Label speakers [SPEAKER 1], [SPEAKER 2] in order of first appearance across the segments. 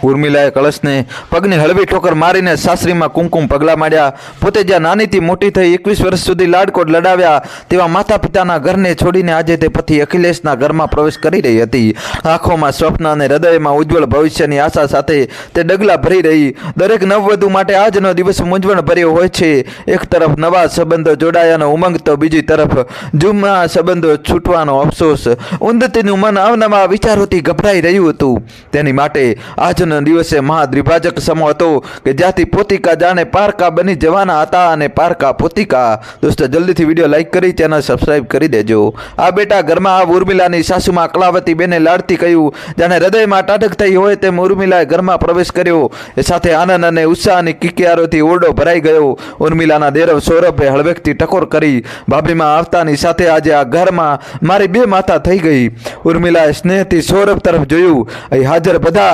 [SPEAKER 1] ઉર્મિલાએ કળશને પગની હળવી ઠોકર મારીને સાસરીમાં કુમકુમ પગલા માંડ્યા। પોતે જ્યાં નાનીથી મોટી થઈ 21 વર્ષ સુધી લાડકોટ લડાવ્યા તેવા માતા પિતાના ઘરને છોડીને આજે તે પતિ અખિલેશના ઘરમાં પ્રવેશ કરી રહી હતી। આંખોમાં સ્વપ્ન અને હૃદયમાં ઉજ્જવળ ભવિષ્યની આશા સાથે તે ડગલા ભરી રહી। દરેક નવવધુ માટે આજનો દિવસ મૂંઝવણ ભર્યો હોય છે। એક તરફ નવા સંબંધો જોડાયાનો ઉમંગ તો બીજી તરફ જૂના સંબંધો છૂટવાનો અફસોસ। ઉન્નતિનું મન અવનવા વિચારોથી ગભરાઈ રહ્યું હતું। તેની માટે આજનો દિવસે મહાદ્રિભાજક સમો હતો કે જ્યાંથી પોતિકા જાણે પારકા બની જવાના હતા અને પારકા પોતિકા। દોસ્તો જલ્દીથી વિડીયો લાઈક કરી ચેનલ સબસ્ક્રાઈબ કરી દેજો। આ બેટા ઘરમાં આ ઉર્મિલાની સાસુમાં કલાવતી બેને લાડતી કહ્યું જાણે હૃદયમાં ટાઢક થઈ હોય તેમ ઉર્મિલાએ ઘરમાં પ્રવેશ કર્યો। એ સાથે આનંદ અને ઉત્સાહની કિકિયારોથી ઓરડો ભરાઈ ગયો। ઉર્મિલાના દેરવ સૌરભે હળવેકથી ટકોર કરી ભાભીમાં આવતાની સાથે આજે આ ઘરમાં મારી બે માતા થઈ ગઈ। ઉર્મિલાએ સ્નેહથી સૌરભ તરફ જોયું। અહીં હાજર બધા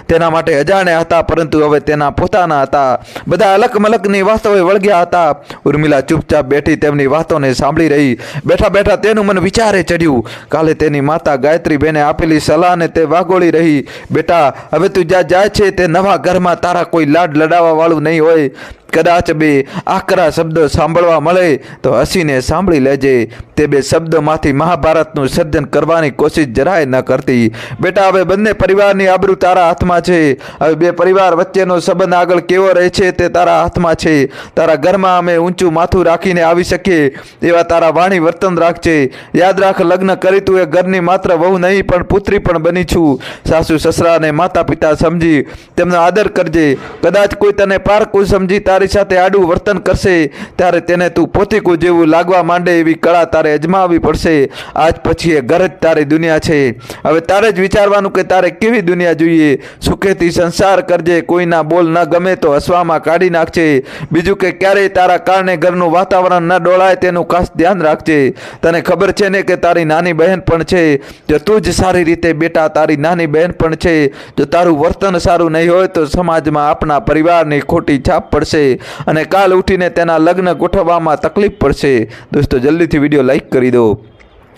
[SPEAKER 1] તેના માટે અજાણ્યા હતા પરંતુ હવે તેના પોતાના હતા। બધા અલક મલકની વાતોએ વળગ્યા હતા। ઉર્મિલા ચૂપચાપ બેઠી તેમની વાતોને સાંભળી રહી। બેઠા બેઠા તેનું મન વિચારે ચડ્યું। કાલે તેની માતા ગાયત્રી બેને આપેલી સલાહને તે વાગોળી રહી। બેટા હવે તું જ્યાં જાય છે તે નવા ઘરમાં તારા કોઈ લાડ લડાવવા વાળું નહીં હોય। કદાચ બે આકરા શબ્દો સાંભળવા મળે તો હસીને સાંભળી લેજે। તે બે શબ્દોમાંથી મહાભારતનું સર્જન કરવાની કોશિશ જરાય ન કરતી। બેટા હવે બંને પરિવારની આબરૂ તારા હાથમાં છે। હવે બે પરિવાર વચ્ચેનો સંબંધ આગળ કેવો રહે છે તે તારા હાથમાં છે। તારા ઘરમાં અમે ઊંચું માથું રાખીને આવી શકીએ એવા તારા વાણી વર્તન રાખજે। યાદ રાખ લગ્ન કરી તું એ ઘરની માત્ર વહુ નહીં પણ પુત્રી પણ બની છું। સાસુ સસરા અને માતા પિતા સમજી તેમનો આદર કરજે। કદાચ કોઈ તને પારકું સમજી તારી સાથે આડું વર્તન કરશે ત્યારે તેને તું પોતીકું જેવું લાગવા માંડે એવી કળા તારે અજમાવવી પડશે। આજ પછી એ ઘર જ તારી દુનિયા છે। હવે તારે જ વિચારવાનું કે તારે કેવી દુનિયા જોઈએ। સુખેથી સંસાર કરજે। કોઈના બોલ ન ગમે તો હસવામાં કાઢી નાખજે। બીજું કે ક્યારેય તારા કારણે ઘરનું વાતાવરણ ન ડોળાય તેનું ખાસ ધ્યાન રાખજે। તને ખબર છે ને કે તારી નાની બહેન પણ છે। જો તું જ સારી રીતે બેટા તારી નાની બહેન પણ છે। જો તારું વર્તન સારું નહીં હોય તો સમાજમાં આપણા પરિવારની ખોટી છાપ પડશે અને કાલ ઉઠીને તેના લગ્ન ગોઠવવામાં તકલીફ પડશે। દોસ્તો જલ્દીથી વિડીયો લાઈક કરી દો।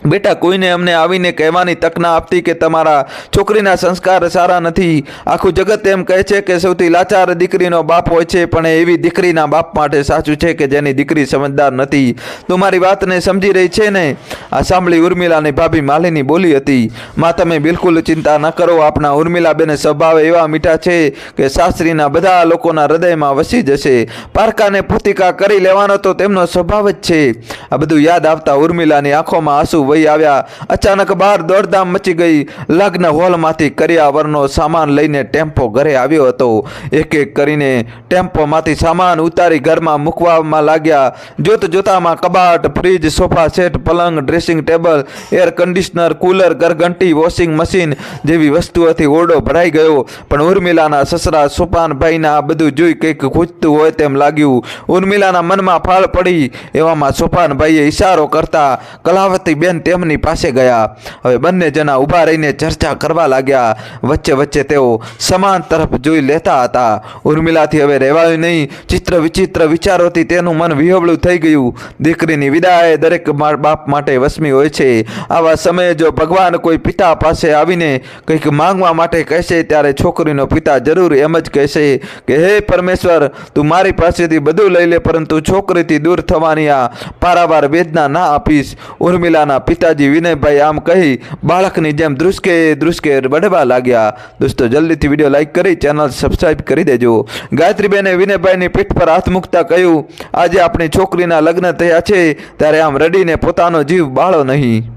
[SPEAKER 1] બેટા કોઈને અમને આવીને કહેવાની તક ના આપતી કે તમારા છોકરીના સંસ્કાર સારા નથી। આખું જગત એમ કહે છે કે સૌથી લાચાર દીકરીનો બાપ હોય છે પણ એવી દીકરીના બાપ માટે સાચું છે કે જેની દીકરી સમજદાર નથી। તું મારી વાતને સમજી રહી છે ને? આ સાંભળી ઉર્મિલાની ભાભી માલિની બોલી હતી। માં તમે બિલકુલ ચિંતા ન કરો। આપણા ઉર્મિલાબેન સ્વભાવ એવા મીઠા છે કે સાસરીના બધા લોકોના હૃદયમાં વસી જશે। પારકાને પોતિકા કરી લેવાનો તો તેમનો સ્વભાવ જ છે। આ બધું યાદ આવતા ઉર્મિલાની આંખોમાં આંસુ વહી આવ્યા। અચાનક બહાર દોડધામ મચી ગઈ। લગ્ન હોલમાંથી કરિયાવરનો સામાન લઈને ટેમ્પો ઘરે આવ્યો હતો। એક એક કરીને ટેમ્પોમાંથી સામાન ઉતારી ઘરમાં મૂકવામાં લાગ્યા। જોત જોતામાં કબાટ, ફ્રીજ, સોફા સેટ, પલંગ, dressing table, air conditioner, cooler, ઘરઘંટી, વોશિંગ મશીન જેવી વસ્તુઓથી ઓરડો ભરાઈ ગયો। પણ ઉર્મિલાના સસરા સોપાનભાઈને આ બધું જોઈ કંઈક ખૂંચતું હોય તેમ લાગ્યું। ઉર્મિલાના મનમાં ફાળ પડી એવામાં સોપાનભાઈએ ઈશારો કરતા કલાવતી બેન તેમની પાસે ગયા। હવે બંને જણા ઊભા રહીને ચર્ચા કરવા લાગ્યા। વચ્ચે વચ્ચે તેઓ સમાન તરફ જોઈ લેતા હતા। ઉર્મિલાથી હવે રહેવાયું નહીં। ચિત્ર વિચિત્ર વિચારોથી તેનું મન વિહવળું થઈ ગયું। દીકરીની વિદાય દરેક બાપ માટે વસમી હોય છે। આવા સમયે જો ભગવાન કોઈ પિતા પાસે આવીને કંઈક માંગવા માટે કહેશે ત્યારે છોકરીનો પિતા જરૂર એમ જ કહેશે કે હે પરમેશ્વર તું મારી પાસેથી બધું લઈ લે પરંતુ છોકરીથી દૂર થવાની આ પારાવાર વેદના ના આપીશ। ઉર્મિલાના પિતાજી વિનયભાઈ આમ કહી બાળકની જેમ ધ્રુસકે ધ્રુસકે બળવા લાગ્યા। દોસ્તો જલ્દીથી વિડીયો લાઈક કરી ચેનલ સબસ્ક્રાઈબ કરી દેજો। ગાયત્રીબેને વિનયભાઈની પીઠ પર હાથ મૂકતા કહ્યું આજે આપણી છોકરીના લગ્ન થયા છે ત્યારે આમ રડીને પોતાનો જીવ બાળો નહીં।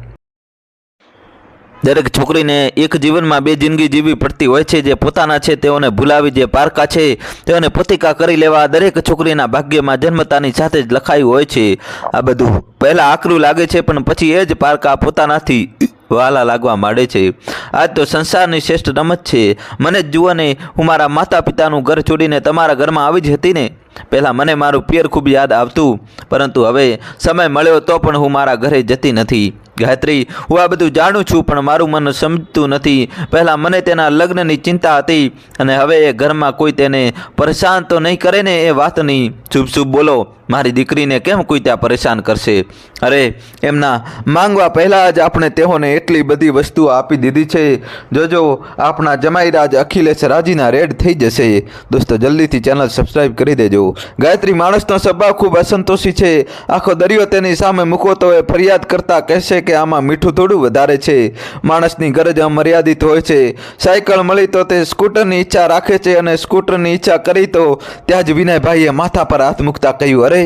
[SPEAKER 1] દરેક છોકરીને એક જીવનમાં બે જિંદગી જીવવી પડતી હોય છે। જે પોતાના છે તેઓને ભૂલાવી જે પારકા છે તેઓને પોતિકા કરી લેવા દરેક છોકરીના ભાગ્યમાં જન્મતાની સાથે જ લખાયું હોય છે। આ બધું પહેલાં આકરું લાગે છે પણ પછી એ જ પારકા પોતાનાથી વાલા લાગવા માંડે છે। આજ તો સંસારની શ્રેષ્ઠ રમત છે। મને જ જુઓ ને હું મારા માતા પિતાનું ઘર છોડીને તમારા ઘરમાં આવી જ હતી ને। પહેલાં મને મારું પિયર ખૂબ યાદ આવતું પરંતુ હવે સમય મળ્યો તો પણ હું મારા ઘરે જતી નથી। ગાયત્રી, હું આ બધું જાણું છું, પણ મારું મન સમજતું નથી. પહેલાં મને તેના લગ્નની ચિંતા હતી, અને હવે એ ઘરમાં કોઈ તેને પરેશાન તો નહીં કરે ને એ વાતની. શુભ શુભ બોલો, મારી દીકરીને કેમ કોઈ ત્યાં પરેશાન કરશે? અરે, એમના માંગવા પહેલાં જ આપણે તેઓને એટલી બધી વસ્તુઓ આપી દીધી છે. જોજો, આપણા જમાઈરાજ અખિલેશ રાજીના રેડ થઈ જશે. દોસ્તો, જલ્દીથી ચેનલ સબસ્ક્રાઈબ કરી દેજો. ગાયત્રી, માણસનો સ્વભાવ ખૂબ અસંતોષી છે. આખો દરિયો તેની સામે મૂકો તો એ ફરિયાદ કરતાં કહેશે કે આમાં મીઠું થોડું વધારે છે. માણસની ગરજ મર્યાદિત હોય છે. સાયકલ મળી તો તે સ્કૂટરની ઈચ્છા રાખે છે, અને સ્કૂટરની ઈચ્છા કરી તો ત્યાં જ વિનયભાઈએ માથા પર હાથ મૂકતા કહ્યું, અરે,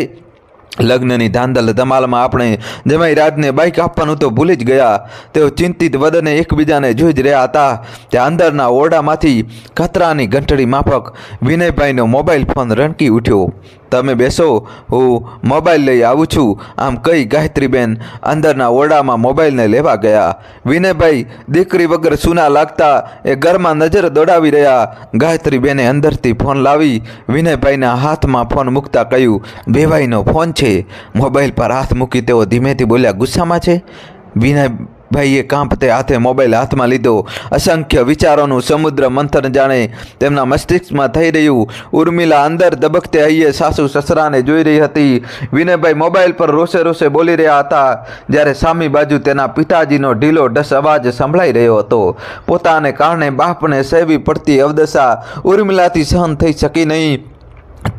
[SPEAKER 1] લગ્નની ધાંધલ ધમાલમાં આપણે જમાઈરાજને બાઇક આપવાનું તો ભૂલી જ ગયા. તેઓ ચિંતિત વદને એકબીજાને જોઈ જ રહ્યા હતા. ત્યાં અંદરના ઓરડામાંથી ખતરાની ઘંટડી માફક વિનયભાઈનો મોબાઈલ ફોન રણકી ઉઠ્યો. તમે બેસો, હું મોબાઈલ લઈ આવું છું, આમ કહી ગાયત્રીબેન અંદરના ઓરડામાં મોબાઈલને લેવા ગયા. વિનયભાઈ દીકરી વગર સૂના લાગતા એ ઘરમાં નજર દોડાવી રહ્યા. ગાયત્રીબેને અંદરથી ફોન લાવી વિનયભાઈના હાથમાં ફોન મૂકતા કહ્યું, બેભાઈનો ફોન છે. મોબાઈલ પર હાથ મૂકી તેઓ ધીમેથી બોલ્યા, ગુસ્સામાં છે? વિનયભાઈએ કાંપતે હાથે મોબાઈલ હાથમાં લીધો. અસંખ્ય વિચારોનું સમુદ્ર મંથન જાણે તેમના મસ્તિષ્કમાં થઈ રહ્યું. ઉર્મિલા અંદર દબકતે હૈયે સાસુ સસરાને જોઈ રહી હતી. વિનયભાઈ મોબાઈલ પર રોષે રોષે બોલી રહ્યા હતા, જ્યારે સામી બાજુ તેના પિતાજીનો ઢીલો ઢસ અવાજ સંભળાઈ રહ્યો હતો. પોતાને કારણે બાપને સહેવી પડતી અવદશા ઉર્મિલાથી સહન થઈ શકી નહીં.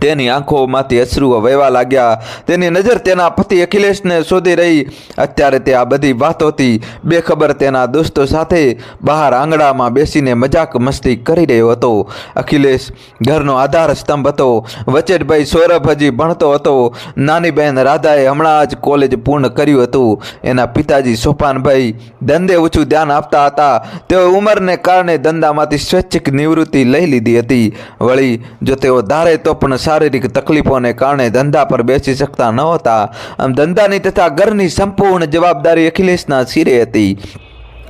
[SPEAKER 1] તેની આંખોમાંથી અશ્રુઓ વહેવા લાગ્યા. તેની નજર તેના પતિ અખિલેશને શોધી રહી. અત્યારે તે આ બધી વાતોથી બેખબર તેના દોસ્તો સાથે બહાર આંગણામાં બેસીને મજાક મસ્તી કરી રહ્યો હતો. અખિલેશ ઘરનો આધાર સ્તંભ હતો. વચેટભાઈ સૌરભ હજી ભણતો હતો. નાની બહેન રાધાએ હમણાં જ કોલેજ પૂર્ણ કર્યું હતું. એના પિતાજી સોપાનભાઈ ધંધે ઓછું ધ્યાન આપતા હતા. તેઓ ઉંમરને કારણે ધંધામાંથી સ્વૈચ્છિક નિવૃત્તિ લઈ લીધી હતી. વળી જો તેઓ ધારે તો પણ શારીરિક તકલીફોને કારણે ધંધા પર બેસી શકતા નહોતા. આમ ધંધાની તથા ઘરની સંપૂર્ણ જવાબદારી અખિલેશના શિરે હતી.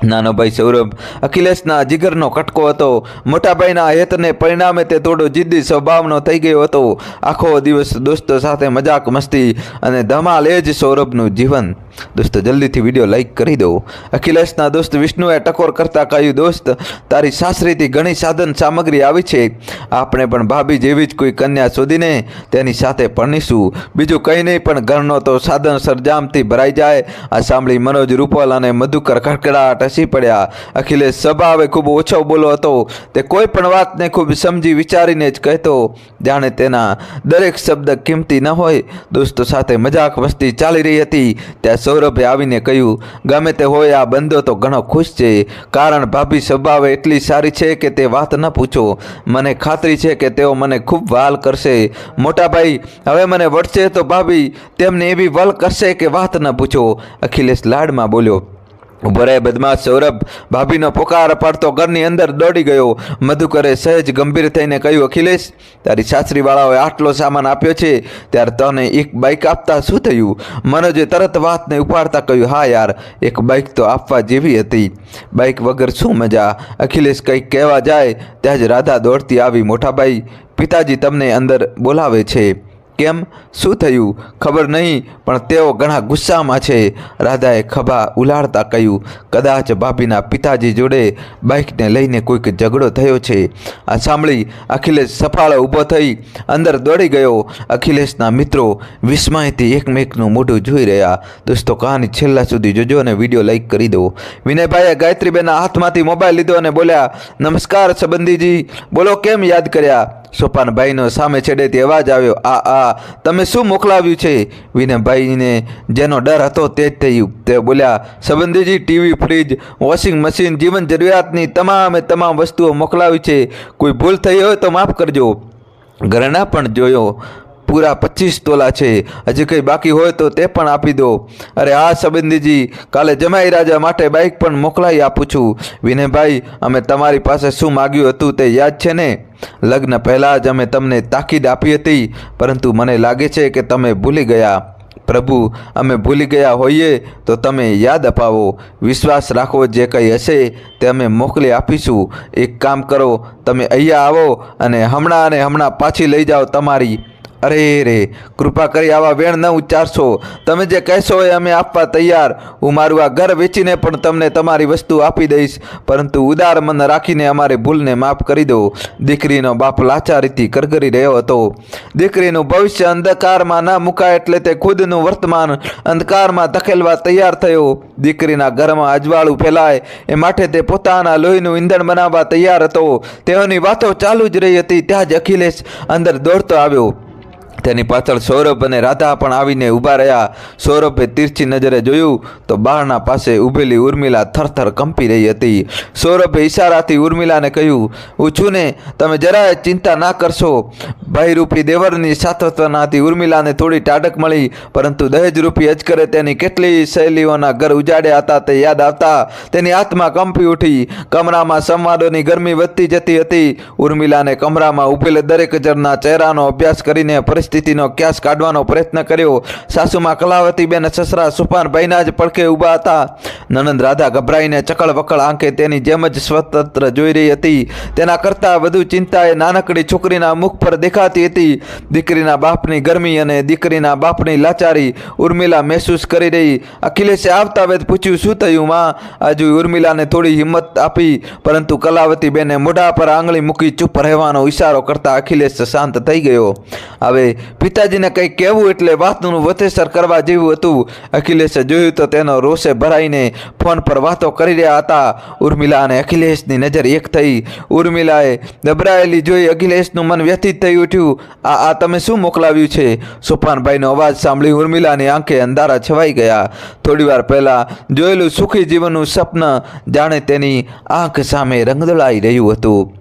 [SPEAKER 1] નાનો ભાઈ સૌરભ અખિલેશના જીગરનો કટકો હતો. મોટા ભાઈના હેતને પરિણામે તે થોડો જિદ્દી સ્વભાવનો થઈ ગયો હતો. આખો દિવસ દોસ્તો સાથે મજાક મસ્તી અને ધમાલ, એ જ સૌરભનું જીવન. દોસ્તો, જલ્દીથી વિડીયો લાઈક કરી દો. અખિલેશના દોસ્ત વિષ્ણુએ ટકોર કરતા કહ્યું, દોસ્ત, તારી સાસરીથી ઘણી સાધન સામગ્રી આવી છે. આપણે પણ ભાભી જેવી જ કોઈ કન્યા શોધીને તેની સાથે પરણીશું. બીજું કંઈ નહીં, પણ ઘરનો તો સાધન સરંજામથી ભરાઈ જાય. આ સાંભળી મનોજ, રૂપલ અને મધુકર ખડખડાટ હસી પડ્યા. અખિલેશ સ્વભાવે ખૂબ ઓછો બોલો હતો. તે કોઈ પણ વાતને ખૂબ સમજી વિચારીને જ કહેતો, જાણે તેના દરેક શબ્દ કિંમતી ન હોય. દોસ્તો સાથે મજાક મસ્તી ચાલી રહી હતી. ત્યાં સૌરભે આવીને કહ્યું, ગમે તે હોય, આ બંધો તો ઘણો ખુશ છે, કારણ ભાભી સ્વભાવે એટલી સારી છે કે તે વાત ન પૂછો. મને ખાતરી છે કે તેઓ મને ખૂબ વહાલ કરશે. મોટા ભાઈ હવે મને વળશે તો ભાભી તેમને એવી વલ કરશે કે વાત ન પૂછો. અખિલેશ લાડમાં બોલ્યો. ઉભો રહે બદમાશ! સૌરભ ભાભીનો પોકાર પાડતો ઘરની અંદર દોડી ગયો. મધુકરે સહેજ ગંભીર થઈને કહ્યું, અખિલેશ, તારી સાસરીવાળાઓએ આટલો સામાન આપ્યો છે, ત્યારે તને એક બાઇક આપતા શું થયું? મનોજે તરત વાતને ઉપાડતા કહ્યું, હા યાર, એક બાઇક તો આપવા જેવી હતી. બાઇક વગર શું મજા? અખિલેશ કંઈક કહેવા જાય ત્યાં જ રાધા દોડતી આવી. મોટાભાઈ, પિતાજી તમને અંદર બોલાવે છે. કેમ, શું થયું? ખબર નહીં, પણ તેઓ ઘણા ગુસ્સામાં છે. રાધાએ ખભા ઉલાળતા કહ્યું, કદાચ ભાભીના પિતાજી જોડે બાઇકને લઈને કોઈક ઝઘડો થયો છે. આ સાંભળી અખિલેશ સફાળો ઊભો થઈ અંદર દોડી ગયો. અખિલેશના મિત્રો વિસ્મયથી એકમેકનું મોઢું જોઈ રહ્યા. દોસ્તો, કહાની છેલ્લા સુધી જોજો અને વિડીયો લાઈક કરી દો. વિનયભાઈએ ગાયત્રીબેનના હાથમાંથી મોબાઈલ લીધો અને બોલ્યા, નમસ્કાર સંબંધીજી, બોલો, કેમ યાદ કર્યા? સોપાનભાઈનો સામે છેડેથી અવાજ આવ્યો, આ તમે શું મોકલાવ્યું છે? વિનયભાઈને જેનો ડર હતો તે જ થયું. તે બોલ્યા, સંબંધીજી, ટીવી, ફ્રીજ, વોશિંગ મશીન, જીવન જરૂરિયાતની તમામ વસ્તુઓ મોકલાવી છે. કોઈ ભૂલ થઈ હોય તો માફ કરજો. ઘરેણા પણ જોયો, પૂરા 25 તોલા છે. હજી કંઈ બાકી હોય તો તે પણ આપી દો. અરે હા સંબંધીજી, કાલે જમાઈ રાજા માટે બાઇક પણ મોકલાઈ આપું છું. વિનયભાઈ, અમે તમારી પાસે શું માગ્યું હતું તે યાદ છે ને? લગ્ન પહેલાં જ અમે તમને તાકીદ આપી હતી, પરંતુ મને લાગે છે કે તમે ભૂલી ગયા. પ્રભુ, અમે ભૂલી ગયા હોઈએ તો તમે યાદ અપાવો. વિશ્વાસ રાખો, જે કંઈ હશે તે અમે મોકલી આપીશું. એક કામ કરો, તમે અહીંયા આવો અને હમણાં પાછી લઈ જાઓ તમારી અરે રે, કૃપા કરી આવા વેણ ન ઉચ્ચારશો. તમે જે કહેશો એ અમે આપવા તૈયાર. હું મારું આ ઘર વેચીને પણ તમને તમારી વસ્તુ આપી દઈશ, પરંતુ ઉદાર મન રાખીને અમારી ભૂલને માફ કરી દો. દીકરીનો બાપ લાચારીથી કરગરી રહ્યો હતો. દીકરીનું ભવિષ્ય અંધકારમાં ન મુકાય એટલે તે ખુદનું વર્તમાન અંધકારમાં ધકેલવા તૈયાર થયો. દીકરીના ઘરમાં અજવાળું ફેલાય એ માટે તે પોતાના લોહીનું ઈંધણ બનાવવા તૈયાર હતો. તેઓની વાતો ચાલુ જ રહી હતી ત્યાં જ અખિલેશ અંદર દોડતો આવ્યો. તેની પાછળ સૌરભ અને રાધા પણ આવીને ઊભા રહ્યા. સૌરભે તીરછી નજરે જોયું તો બહારના પાસે ઊભેલી ઉર્મિલા થરથર કંપી રહી હતી. સૌરભે ઈશારાથી ઉર્મિલાને કહ્યું, હું છું ને, તમે જરાય ચિંતા ના કરશો. ભાઈરૂપી દેવરની સાત્વનાથી ઉર્મિલાને થોડી ટાઢક મળી, પરંતુ દહેજરૂપી અજગરે તેની કેટલી શૈલીઓના ઘર ઉજાડ્યા હતા તે યાદ આવતા તેની આત્મા કંપી ઉઠી. કમરામાં સંવાદોની ગરમી વધતી જતી હતી. ઉર્મિલાને કમરામાં ઊભેલા દરેક જણના ચહેરાનો અભ્યાસ કરીને પરિસ્થિતિનો ક્યાસ કાઢવાનો પ્રયત્ન કર્યો. સાસુમાં કલાવતીબેન સસરા સુપાનભાઈના જ પડખે ઊભા હતા. નણંદ રાધા ગભરાઈને ચકળ વકળ આંખે તેની જેમ જ સ્વતંત્ર જોઈ રહી હતી. તેના કરતાં વધુ ચિંતા એ નાનકડી છોકરીના મુખ પર દેખાતી હતી. દીકરીના બાપની ગરમી અને દીકરીના બાપની લાચારી ઉર્મિલા મહેસૂસ કરી રહી. અખિલેશે આવતા વેત પૂછ્યું, શું થયું માં? હજુ ઉર્મિલાને થોડી હિંમત આપી, પરંતુ કલાવતીબેને મોઢા પર આંગળી મૂકી ચૂપ રહેવાનો ઈશારો કરતા અખિલેશ શાંત થઈ ગયો. હવે પિતાજીને કંઈ કહેવું એટલે વાતનું વતેસર કરવા જેવું હતું. અખિલેશે જોયું તો તેનો રોષે ભરાઈને ફોન પર વાતો કરી રહ્યા હતા. ઉર્મિલા અને અખિલેશની નજર એક થઈ. ઉર્મિલાએ ગભરાયેલી જોઈ અખિલેશનું મન વ્યથિત થઈ ઉઠ્યું. આ તમે શું મોકલાવ્યું છે? સોપાનભાઈનો અવાજ સાંભળી ઉર્મિલાની આંખે અંધારા છવાઈ ગયા. થોડીવાર પહેલાં જોયેલું સુખી જીવનનું સ્વપ્ન જાણે તેની આંખ સામે રંગદળાઈ રહ્યું હતું.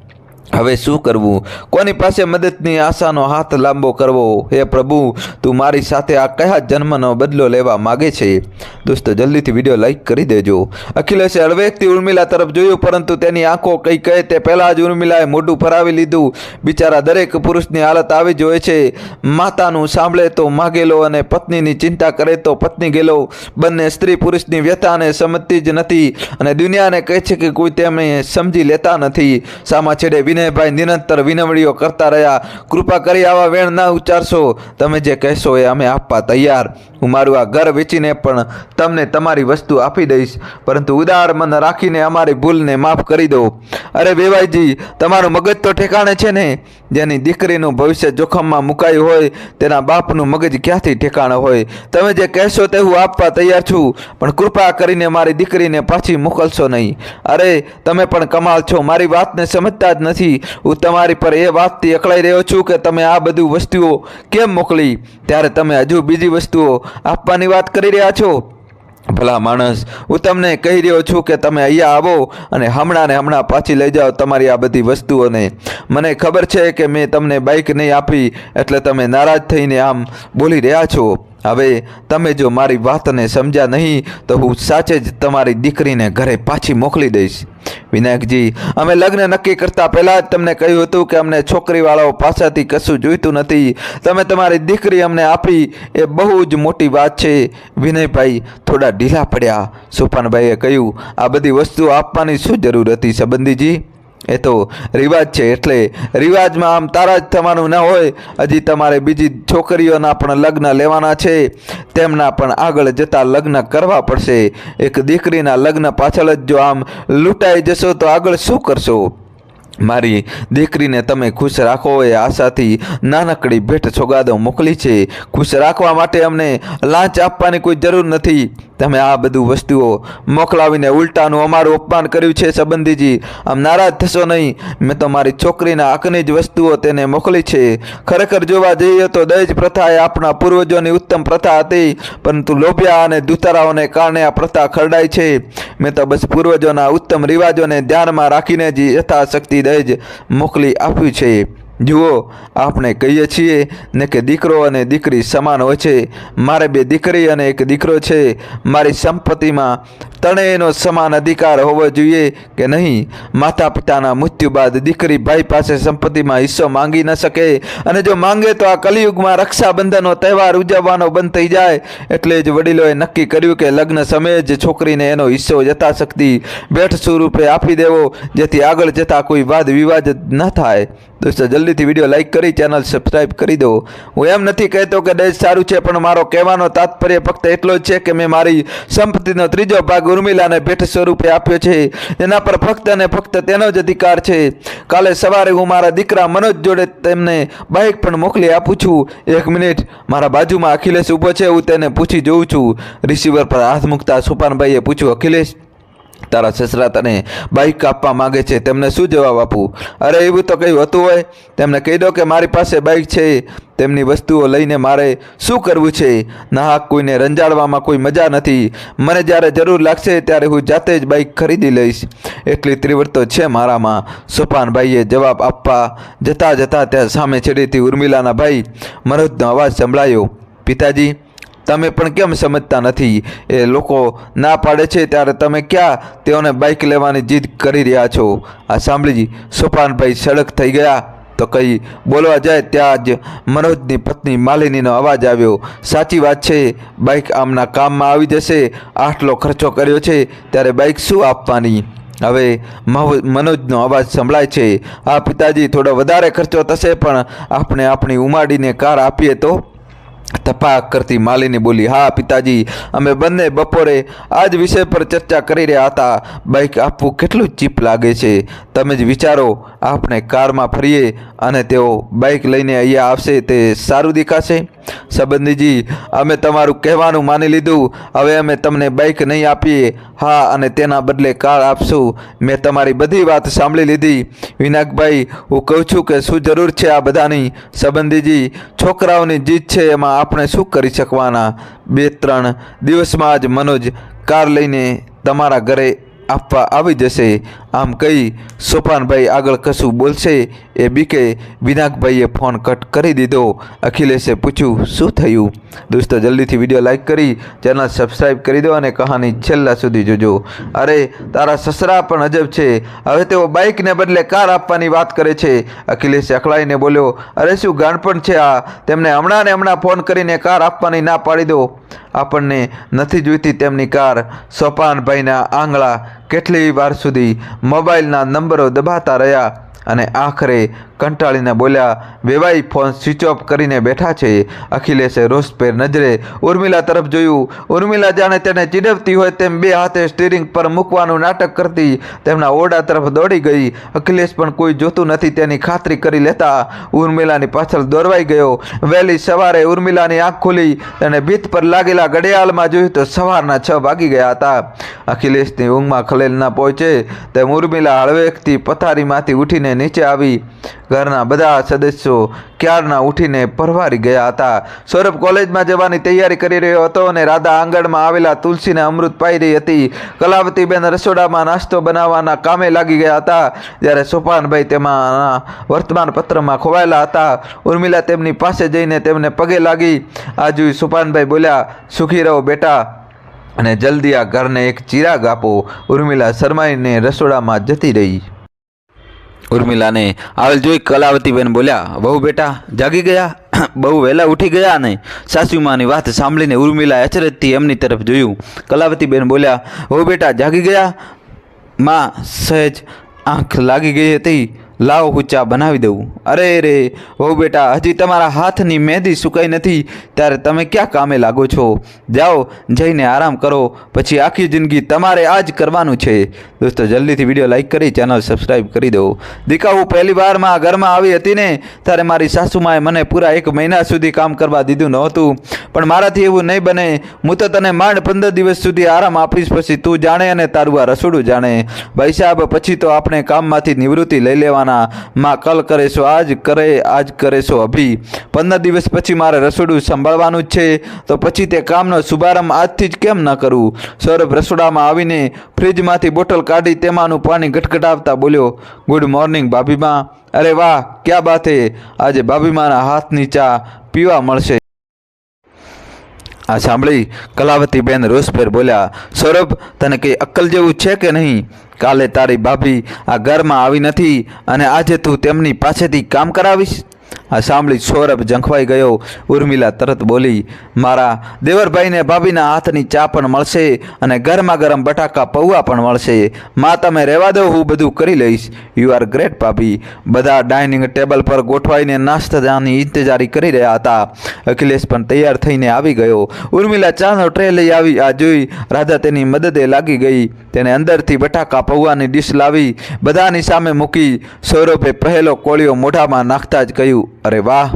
[SPEAKER 1] હવે શું કરવું? કોની પાસે મદદની આશાનો હાથ લાંબો કરવો? હે પ્રભુ, તું મારી સાથે આ કયા જન્મનો બદલો લેવા માગે છે? દોસ્તો, જલ્દીથી વિડીયો લાઈક કરી દેજો. અખિલેશે હળવેકથી ઉર્મિલા તરફ જોયું, પરંતુ તેની આંખો કંઈ કહે તે પહેલાં જ ઉર્મિલાએ મોઢું ફરાવી લીધું. બિચારા દરેક પુરુષની હાલત આવી જ હોય છે. માતાનું સાંભળે તો માં ગેલો અને પત્નીની ચિંતા કરે તો પત્ની ગેલો. બંને સ્ત્રી પુરુષની વ્યથાને સમજતી જ નથી અને દુનિયાને કહે છે કે કોઈ તેમને સમજી લેતા નથી. સામા છેડે વિનયભાઈ નિરંતર વિનવણીઓ કરતા રહ્યા. કૃપા કરી આવા વેણ ના ઉચ્ચારશો. તમે જે કહેશો એ અમે આપવા તૈયાર. હું મારું આ ઘર વેચીને પણ તમને તમારી વસ્તુ આપી દઈશ, પરંતુ ઉદાર મન રાખીને અમારી ભૂલને માફ કરી દો. અરે વેવાઈજી, તમારું મગજ તો ઠેકાણે છે ને? જેની દીકરીનું ભવિષ્ય જોખમમાં મુકાયું હોય તેના બાપનું મગજ ક્યાંથી ઠેકાણે હોય? તમે જે કહેશો તે હું આપવા તૈયાર છું, પણ કૃપા કરીને મારી દીકરીને પાછી મોકલશો નહીં. અરે તમે પણ કમાલ છો, મારી વાતને સમજતા જ નથી. હું તમારી પર એ વાતથી અકળાઈ રહ્યો છું કે તમે આ બધી વસ્તુઓ કેમ મોકલી, ત્યારે તમે હજુ બીજી વસ્તુઓ આપવાની વાત કરી રહ્યા છો. ભલા માણસ, હું તમને કહી રહ્યો છું કે તમે અહીંયા આવો અને હમણાં ને હમણાં પાછી લઈ જાઓ તમારી આ બધી વસ્તુઓને. મને ખબર છે કે મેં તમને બાઇક નહીં આપી એટલે તમે નારાજ થઈને આમ બોલી રહ્યા છો. હવે તમે જો મારી વાતને સમજ્યા નહીં તો હું સાચે જ તમારી દીકરીને ઘરે પાછી મોકલી દઈશ. વિનાયકજી, અમે લગ્ન નક્કી કરતા પહેલાં જ તમને કહ્યું હતું કે અમને છોકરીવાળાઓ પાસેથી કશું જોઈતું નથી. તમે તમારી દીકરી અમને આપી એ બહુ જ મોટી વાત છે. વિનયભાઈ થોડા ઢીલા પડ્યા. સોપાનભાઈએ કહ્યું, આ બધી વસ્તુઓ આપવાની શું જરૂર હતી સંબંધીજી? એ તો રિવાજ છે, એટલે રિવાજમાં આમ તારા જ થવાનું ન હોય. હજી તમારે બીજી છોકરીઓના પણ લગ્ન લેવાના છે, તેમના પણ આગળ જતાં લગ્ન કરવા પડશે. એક દીકરીના લગ્ન પાછળ જ જો આમ લૂંટાઈ જશો તો આગળ શું કરશો? મારી દીકરીને તમે ખુશ રાખો એ આશાથી નાનકડી ભેટ સોગાદો મોકલી છે. ખુશ રાખવા માટે અમને લાંચ આપવાની કોઈ જરૂર નથી. તમે આ બધું વસ્તુઓ મોકલાવીને ઉલટાનું અમારું અપમાન કર્યું છે સંબંધીજી. આમ નારાજ થશો નહીં. મેં તો મારી છોકરીના હકની જ વસ્તુઓ તેને મોકલી છે. ખરેખર જોવા જઈએ તો દહેજ પ્રથા એ આપણા પૂર્વજોની ઉત્તમ પ્રથા હતી, પરંતુ લોભિયા અને દુતારાઓને કારણે આ પ્રથા ખરડાઈ છે. મેં તો બસ પૂર્વજોના ઉત્તમ રિવાજોને ધ્યાનમાં રાખીને જ યથાશક્તિ દહેજ મોકલી આપ્યું છે. જુઓ, આપણે કહીએ છીએ ને કે દીકરો અને દીકરી સમાન હોય છે. મારે બે દીકરી અને એક દીકરો છે. મારી સંપત્તિમાં ત્રણેયનો સમાન અધિકાર હોવો જોઈએ કે નહીં? માતા પિતાના મૃત્યુ બાદ દીકરી ભાઈ પાસે સંપત્તિમાં હિસ્સો માંગી ન શકે, અને જો માંગે તો આ કલિયુગમાં રક્ષાબંધનનો તહેવાર ઉજવવાનો બંધ થઈ જાય. એટલે જ વડીલોએ નક્કી કર્યું કે લગ્ન સમયે જ છોકરીને એનો હિસ્સો યથાશક્તિ ભેટ સ્વરૂપે આપી દેવો, જેથી આગળ જતાં કોઈ વાદ વિવાદ ન થાય. દોસ્તો જલ્દીથી વિડીયો લાઇક કરી ચેનલ સબસ્ક્રાઈબ કરી દો. હું એમ નથી કહેતો કે દહેજ સારું છે, પણ મારો કહેવાનો તાત્પર્ય ફક્ત એટલો જ છે કે મેં મારી સંપત્તિનો 3જો ભાગ ઉર્મિલાને ભેટ સ્વરૂપે આપ્યો છે. એના પર ફક્ત અને ફક્ત તેનો જ અધિકાર છે. કાલે સવારે હું મારા દીકરા મનોજ જોડે તેમને બાઇક પણ મોકલી આપું છું. 1 મિનિટ, મારા બાજુમાં અખિલેશ ઊભો છે, હું તેને પૂછી જોઉં છું. રિસીવર પર હાથ મૂકતા સોપાનભાઈએ પૂછ્યું, અખિલેશ, તારા સસરા તને બાઇક આપવા માંગે છે, તેમને શું જવાબ આપું? અરે એવું તો કંઈ હોતું હોય? તેમને કહી દો કે મારી પાસે બાઇક છે, તેમની વસ્તુઓ લઈને મારે શું કરવું છે? નાહક કોઈને રંજાડવામાં કોઈ મજા નથી. મને જ્યારે જરૂર લાગશે ત્યારે હું જાતે જ બાઇક ખરીદી લઈશ, એટલી ત્રિવડ તો છે મારામાં. સોપાનભાઈએ જવાબ આપવા જતાં ત્યાં સામે છેડેથી ઉર્મિલાના ભાઈ મનોજનો અવાજ સંભળાયો, પિતાજી, તમે પણ કેમ સમજતા નથી? એ લોકો ના પાડે છે ત્યારે તમે ક્યાં તેઓને બાઇક લેવાની જીદ કરી રહ્યા છો? આ સાંભળી સોપાનભાઈ સડક થઈ ગયા. તો કંઈ બોલવા જાય ત્યાં જ મનોજની પત્ની માલિનીનો અવાજ આવ્યો, સાચી વાત છે, બાઇક આમના કામમાં આવી જશે. આટલો ખર્ચો કર્યો છે ત્યારે બાઇક શું આપવાની? હવે મનોજનો અવાજ સંભળાય છે, હા પિતાજી, થોડો વધારે ખર્ચો થશે, પણ આપણે આપણી ઉમાડીને કાર આપીએ તો? તપાક કરતી માલિની બોલી, હા પિતાજી, અમે બંને બપોરે આ જ વિષય પર ચર્ચા કરી રહ્યા હતા. બાઇક આપવું કેટલું ચીપ લાગે છે. તમે જ વિચારો, આપણે કારમાં ફરીએ અને તેઓ બાઇક લઈને અહીંયા આવશે, તે સારું દેખાશે? સંબંધીજી, અમે તમારું કહેવાનું માની લીધું. હવે અમે તમને બાઇક નહીં આપીએ, હા, અને તેના બદલે કાર આપશું. મેં તમારી બધી વાત સાંભળી લીધી. વિનાયકભાઈ, હું કહું છું કે શું જરૂર છે આ બધાની? સંબંધીજી, છોકરાઓની જીદ છે, એમાં આપણે શું કરી શકવાના? 2-3 દિવસમાં જ મનોજ કાર લઈને તમારા ઘરે આપવા આવી જશે. આમ કહી સોપાનભાઈ આગળ કશું બોલશે એ બીકે વિનાયકભાઈએ ફોન કટ કરી દીધો. અખિલેશે પૂછ્યું, શું થયું? દોસ્તો જલ્દીથી વિડીયો લાઇક કરી ચેનલ સબસ્ક્રાઈબ કરી દો અને કહાની છેલ્લા સુધી જોજો. અરે તારા સસરા પણ અજબ છે, હવે તેઓ બાઇકને બદલે કાર આપવાની વાત કરે છે. અખિલેશ અકળાઈને બોલ્યો, અરે શું ગાંડપણ છે આ? તેમને હમણાં ફોન કરીને કાર આપવાની ના પાડી દો. આપણને નથી જોઈતી તેમની કાર. સોપાનભાઈના આંગળા કેટલી વાર સુધી મોબાઈલના નંબરો દબાતા રહ્યા અને આખરે કંટાળીને બોલ્યા, વેવાઈ ફોન સ્વિચ ઓફ કરીને બેઠા છે. અખિલેશે રોષભેર નજરે ઉર્મિલા તરફ જોયું. ઉર્મિલા જાણે તેને ચીડવતી હોય તેમ 2 હાથે સ્ટીરિંગ પર મૂકવાનું નાટક કરતી તેમના ઓરડા તરફ દોડી ગઈ. અખિલેશ પણ કોઈ જોતું નથી તેની ખાતરી કરી લેતા ઉર્મિલાની પાછળ દોરવાઈ ગયો. વહેલી સવારે ઉર્મિલાની આંખ ખુલી. તેણે ભીત પર લાગેલા ઘડિયાળમાં જોયું તો સવારના 6 વાગી ગયા હતા. અખિલેશની ઊંઘમાં ખલેલ ના પહોંચે તેમ ઉર્મિલા હળવેકથી પથારીમાંથી ઉઠીને નીચે આવી. ઘરના બધા સદસ્યો ક્યારના ઉઠીને પરવારી ગયા હતા. સૌરભ કોલેજમાં જવાની તૈયારી કરી રહ્યો હતો અને રાધા આંગણમાં આવેલા તુલસીને અમૃત પાઈ રહી હતી. કલાવતીબેન રસોડામાં નાસ્તો બનાવવાના કામે લાગી ગયા હતા. જ્યારે સોપાનભાઈ તેમાંના વર્તમાનપત્રમાં ખોવાયેલા હતા. ઉર્મિલા તેમની પાસે જઈને તેમને પગે લાગી. આ જોઈ સોપાનભાઈ બોલ્યા, સુખી રહો બેટા, અને જલ્દી આ ઘરને એક ચિરાગ આપો. ઉર્મિલા શરમાઈને રસોડામાં જતી રહી. ઉર્મિલાને આવેલ જોઈ કલાવતીબેન બોલ્યા, વહુ બેટા જાગી ગયા? બહુ વહેલા ઉઠી ગયા ને? સાસુમાની વાત સાંભળીને ઉર્મિલા અચરજથી એમની તરફ જોયું. કલાવતીબેન બોલ્યા, વહુ બેટા જાગી ગયા? માં સહેજ આંખ લાગી ગઈ હતી, લાવો હું ચા બનાવી દઉં. અરે રે વહુ બેટા, હજી તમારા હાથની મહેંદી સુકાઈ નથી, ત્યારે તમે ક્યાં કામે લાગો છો? જાઓ, જઈને આરામ કરો, પછી આખી જિંદગી તમારે આ જ કરવાનું છે. દોસ્તો જલ્દીથી વિડીયો લાઇક કરી ચેનલ સબસ્ક્રાઈબ કરી દો. દીકા, હું પહેલી વારમાં ઘરમાં આવી હતી ને ત્યારે મારી સાસુમાએ મને પૂરા 1 મહિના સુધી કામ કરવા દીધું નહોતું, પણ મારાથી એવું નહીં બને. હું તો તને માંડ 15 દિવસ સુધી આરામ આપીશ, પછી તું જાણે અને તારું આ રસોડું જાણે. ભાઈ સાહેબ, પછી તો આપણે કામમાંથી નિવૃત્તિ લઈ લેવાના. માં કલ કરે છો આજ કરે છો અભી. 15 દિવસ પછી મારે રસોડું સંભાળવાનું જ છે, તો પછી તે કામનો શુભારંભ આજથી જ કેમ ન કરું? સૌરભ રસોડામાં આવીને ફ્રીજમાંથી બોટલ કાઢી તેમાંનું પાણી ગટગટાવતા બોલ્યો, ગુડ મોર્નિંગ ભાભીમાં. અરે વાહ, ક્યાં બાત હે, આજે ભાભીમાના હાથની ચા પીવા મળશે. આ સાંભળી કલાવતીબેન રોષભેર બોલ્યા, સૌરભ, તને કંઈ અક્કલ જેવું છે કે નહીં? કાલે તારી ભાભી આ ઘરમાં આવી નથી અને આજે તું તેમની પાસેથી કામ કરાવીશ? આ સાંભળી સૌરભ ઝંખવાઈ ગયો. ઉર્મિલા તરત બોલી, મારા દેવરભાઈને ભાભીના હાથની ચા પણ મળશે અને ગરમા ગરમ બટાકા પૌવા પણ મળશે. માં તમે રહેવા દો, હું બધું કરી લઈશ. યુ આર ગ્રેટ ભાભી. બધા ડાઇનિંગ ટેબલ પર ગોઠવાઈને નાસ્તાની ઇંતજારી કરી રહ્યા હતા. અખિલેશ પણ તૈયાર થઈને આવી ગયો. ઉર્મિલા ચાનો ટ્રે લઈ આવી. આ જોઈ રાધા તેની મદદે લાગી ગઈ. તેને અંદરથી બટાકા પૌવાની ડીશ લાવી બધાની સામે મૂકી. સૌરભે પહેલો કોળિયો મોઢામાં નાખતા જ કહ્યું, અરે વાહ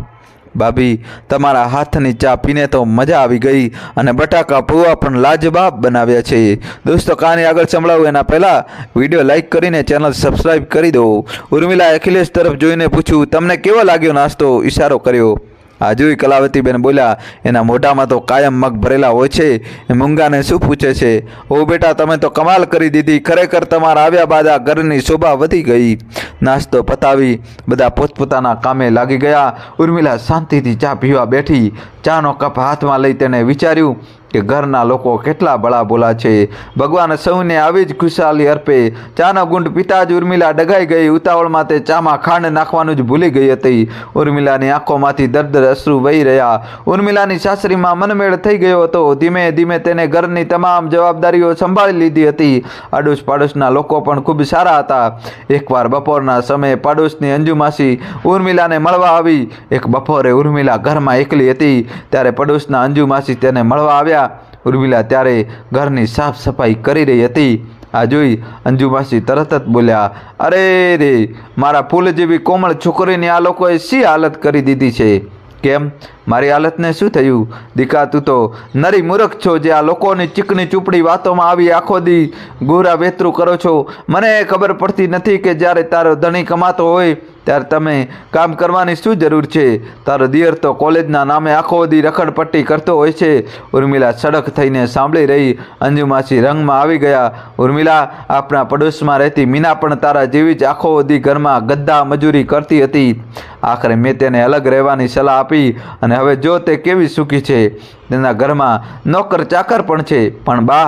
[SPEAKER 1] ભાભી, તમારા હાથની ચા પીને તો મજા આવી ગઈ અને બટાકા પૌવા પણ લાજવાબ બનાવ્યા છે. દોસ્તો, કહાની આગળ સંભળાવું એના પહેલાં વિડીયો લાઇક કરીને ચેનલ સબસ્ક્રાઈબ કરી દો. ઉર્મિલાએ અખિલેશ તરફ જોઈને પૂછ્યું, તમને કેવો લાગ્યો નાસ્તો? ઇશારો કર્યો. આ જોઈ કલાવતીબેન બોલ્યા, એના મોઢામાં તો કાયમ મગ ભરેલા હોય છે, એ મૂંગાને શું પૂછે છે? ઓ બેટા, તમે તો કમાલ કરી દીધી. ખરેખર તમારા આવ્યા બાદ આ ઘરની શોભા વધી ગઈ. નાસ્તો પતાવી બધા પોતપોતાના કામે લાગી ગયા. ઉર્મિલા શાંતિથી ચા પીવા બેઠી. ચાનો કપ હાથમાં લઈ તેને વિચાર્યું કે ઘરના લોકો કેટલા ભલા બોલા છે. ભગવાન સૌને આવી જ ખુશાલી અર્પે. ચાનો ગુંડ પીતા જ ઉર્મિલા ડગાઈ ગઈ. ઉતાવળમાં તે ચામાં ખાંડ નાખવાનું જ ભૂલી ગઈ હતી. ઉર્મિલાની આંખોમાંથી દર્દ અશ્રુ વહી રહ્યા. ઉર્મિલાની સાસરીમાં મનમેળ થઈ ગયો હતો. ધીમે ધીમે તેને ઘરની તમામ જવાબદારીઓ સંભાળી લીધી હતી. આડોશ પાડોશના લોકો પણ ખૂબ સારા હતા. એકવાર બપોરના સમયે પાડોશની અંજુ માસી ઉર્મિલાને મળવા આવી. એક બપોરે ઉર્મિલા ઘરમાં એકલી હતી ત્યારે પડોશના અંજુ માસી તેને મળવા આવ્યા. ઉર્મિલા ત્યારે ઘરની સાફ સફાઈ કરી રહી હતી. આ જોઈ અંજુ માસી તરત જ બોલ્યા, અરે રે, મારા ફૂલ જેવી કોમળ છોકરીની આ લોકોએ શી હાલત કરી દીધી છે? કેમ, મારી હાલતને શું થયું? દીકા, તું તો નરી મૂર્ખ છો જે આ લોકોની ચીકણી ચૂપડી વાતોમાં આવી આખો દી ગોરા વેતરું કરો છો. મને ખબર પડતી નથી કે જ્યારે તારો ધણી કમાતો હોય ત્યારે તમે કામ કરવાની શું જરૂર છે? તારો દિયર તો કોલેજના નામે આખો દી રખડપટ્ટી કરતો હોય છે. ઉર્મિલા સડક થઈને સાંભળી રહી. અંજુ માસી રંગમાં આવી ગયા. ઉર્મિલા, આપણા પડોશમાં રહેતી મીના પણ તારા જેવી જ આખો દી ઘરમાં ગદ્દા મજૂરી કરતી હતી. આખરે મેં તેને અલગ રહેવાની સલાહ આપી અને હવે જો તે કેવી સુખી છે. તેના ઘરમાં નોકર ચાકર પણ છે. પણ બા,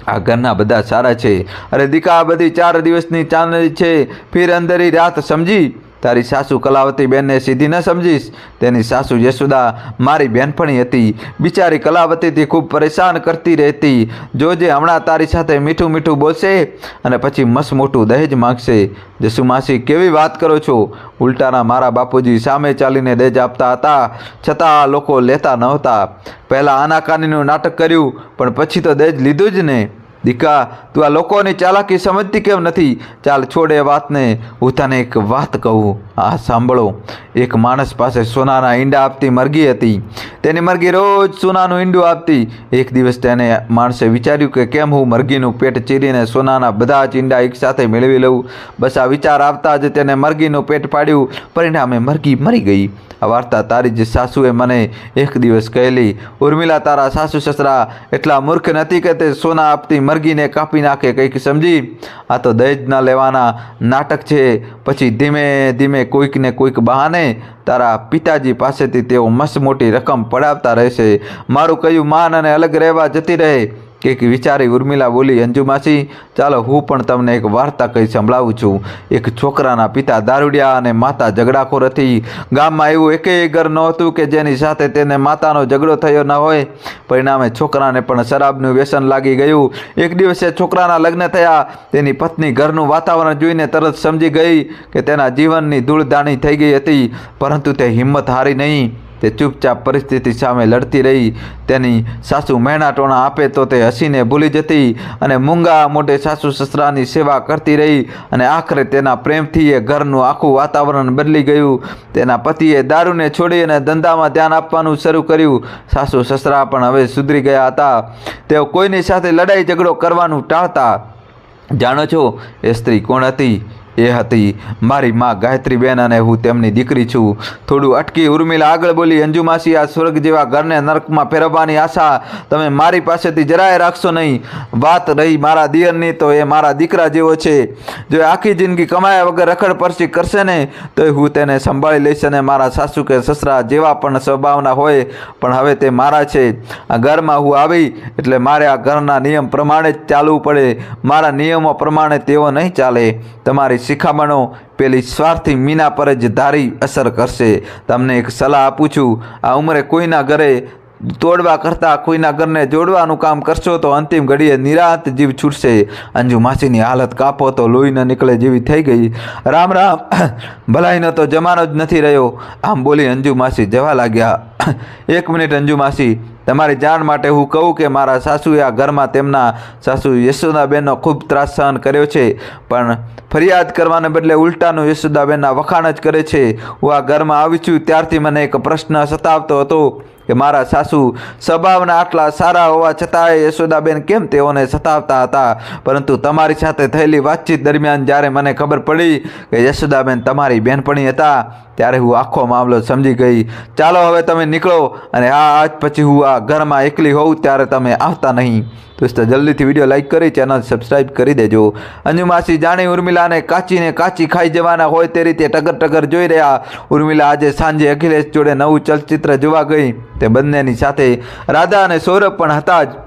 [SPEAKER 1] આ ઘરના બધા સારા છે. અરે દીકા, આ બધી 4 દિવસની ચાંદની છે. ફિર અંદરી રાત, સમજી? તારી સાસુ કલાવતી બેનને સીધી ન સમજીશ. તેની સાસુ યશોદા મારી બહેનપણી હતી. બિચારી કલાવતીથી ખૂબ પરેશાન કરતી રહેતી. જોજે, હમણાં તારી સાથે મીઠું મીઠું બોલશે અને પછી મસ્ત મોટું દહેજ માગશે. જસુ માસી, કેવી વાત કરો છો? ઉલટાના મારા બાપુજી સામે ચાલીને દહેજ આપતા હતા, છતાં આ લોકો લેતા નહોતા. પહેલાં આનાકાનીનું નાટક કર્યું, પણ પછી તો દહેજ લીધું જ ને. દીકા, તું આ લોકોની ચાલાકી સમજતી કેમ નથી? ચાલ છોડ એ વાતને. હું તને એક વાત કહું, આ સાંભળો. એક માણસ પાસે સોનાના ઈંડા આપતી મરઘી હતી. તેની મરઘી રોજ સોનાનું ઈંડું આપતી. એક દિવસ તેને માણસે વિચાર્યું કે કેમ હું મરઘીનું પેટ ચીરીને સોનાના બધા જ ઈંડા એકસાથે મેળવી લઉં. બસ આ વિચાર આવતા જ તેને મરઘીનું પેટ પાડ્યું. પરિણામે મરઘી મરી ગઈ. આ વાર્તા તારી જ સાસુએ મને એક દિવસ કહેલી. ઉર્મિલા, તારા સાસુ સસરા એટલા મૂર્ખ નથી કે તે સોના આપતી મરઘીને કાપી નાખે, કંઈક સમજી? આ તો દહેજ ન લેવાના નાટક છે. પછી ધીમે ધીમે કોઈકને કોઈક બહાને તારા પિતાજી પાસેથી તેઓ મસ્ત મોટી રકમ પડાવતા રહેશે. મારું કહ્યું માન અને અલગ રહેવા જતી રહે. કંઈક વિચારી ઉર્મિલા બોલી, અંજુ માસી, ચાલો હું પણ તમને એક વાર્તા કહી સંભળાવું છું. એક છોકરાના પિતા દારૂડિયા અને માતા ઝઘડાખોર હતી. ગામમાં એવું એકેય ઘર નહોતું કે જેની સાથે તેને માતાનો ઝઘડો થયો ન હોય. પરિણામે છોકરાને પણ શરાબનું વ્યસન લાગી ગયું. એક દિવસે છોકરાના લગ્ન થયા. તેની પત્ની ઘરનું વાતાવરણ જોઈને તરત સમજી ગઈ કે તેના જીવનની ધૂળધાણી થઈ ગઈ હતી. પરંતુ તે હિંમત હારી નહીં. તે ચૂપચાપ પરિસ્થિતિ સામે લડતી રહી. તેની સાસુ મહેણા ટોણા આપે તો તે હસીને ભૂલી જતી અને મૂંગા મોઢે સાસુ સસરાની સેવા કરતી રહી. અને આખરે તેના પ્રેમથી એ ઘરનું આખું વાતાવરણ બદલી ગયું. તેના પતિએ દારૂને છોડી અને ધંધામાં ધ્યાન આપવાનું શરૂ કર્યું. સાસુ સસરા પણ હવે સુધરી ગયા હતા. તેઓ કોઈની સાથે લડાઈ ઝઘડો કરવાનું ટાળતા. જાણો છો એ સ્ત્રી કોણ હતી? એ હતી મારી માં ગાયત્રીબેન અને હું તેમની દીકરી છું. થોડું અટકી ઉર્મિલા આગળ બોલી, અંજુ માસી, આ સ્વર્ગ જેવા ઘરને નરકમાં ફેરવવાની આશા તમે મારી પાસેથી જરાય રાખશો નહીં. વાત રહી મારા દિયરની, તો એ મારા દીકરા જેવો છે. જો આખી જિંદગી કમાયા વગર રખડ પરસી કરશે ને તો હું તેને સંભાળી લઈશ અને મારા સાસુ કે સસરા જેવા પણ સ્વભાવના હોય પણ હવે તે મારા છે. આ ઘરમાં હું આવી એટલે મારે આ ઘરના નિયમ પ્રમાણે જ ચાલવું પડે. મારા નિયમો પ્રમાણે તેઓ નહીં ચાલે. તમારી શિખામણો પેલી સ્વાર્થી મીના પર જ ધારી અસર કરશે. તમને એક સલાહ આપું છું, આ ઉંમરે કોઈના ઘરે તોડવા કરતાં કોઈના ઘરને જોડવાનું કામ કરશો તો અંતિમ ઘડીએ નિરાંત જીવ છૂટશે. અંજુ માસીની હાલત કાપો તો લોહી ન નીકળે જેવી થઈ ગઈ. રામ રામ, ભલાઈનો તો જમાનો જ નથી રહ્યો. આમ બોલી અંજુ માસી જવા લાગ્યા. 1 મિનિટ અંજુ માસી, તમારી જાણ માટે હું કહું કે મારા સાસુએ આ ઘરમાં તેમના સાસુ યશોદાબેનનો ખૂબ ત્રાસ સહન કર્યો છે, પણ ફરિયાદ કરવાને બદલે ઉલટાનું યશોદાબેનના વખાણ જ કરે છે. હું આ ઘરમાં આવી છું ત્યારથી મને એક પ્રશ્ન સતાવતો હતો કે મારા સાસુ સ્વભાવના આટલા સારા હોવા છતાંય યશોદાબેન કેમ તેઓને સતાવતા હતા. પરંતુ તમારી સાથે થયેલી વાતચીત દરમિયાન જ્યારે મને ખબર પડી કે યશોદાબેન તમારી બહેનપણી હતા ત્યારે હું આખો મામલો સમજી ગઈ. ચાલો હવે તમે નીકળો, અને આજ પછી હું આ ઘરમાં એકલી હોઉં ત્યારે તમે આવતા નહીં. દોસ્તો જલ્દીથી વિડીયો લાઈક કરી ચેનલ સબસ્ક્રાઈબ કરી દેજો. અંજુ માસી જાણી ઉર્મિલાને કાચી ખાઈ જવાના હોય તે રીતે ટગર જોઈ રહ્યા. ઉર્મિલા આજે સાંજે અખિલેશ જોડે નવું ચલચિત્ર જોવા ગઈ. તે બંનેની સાથે રાધા અને સૌરભ પણ હતા જ.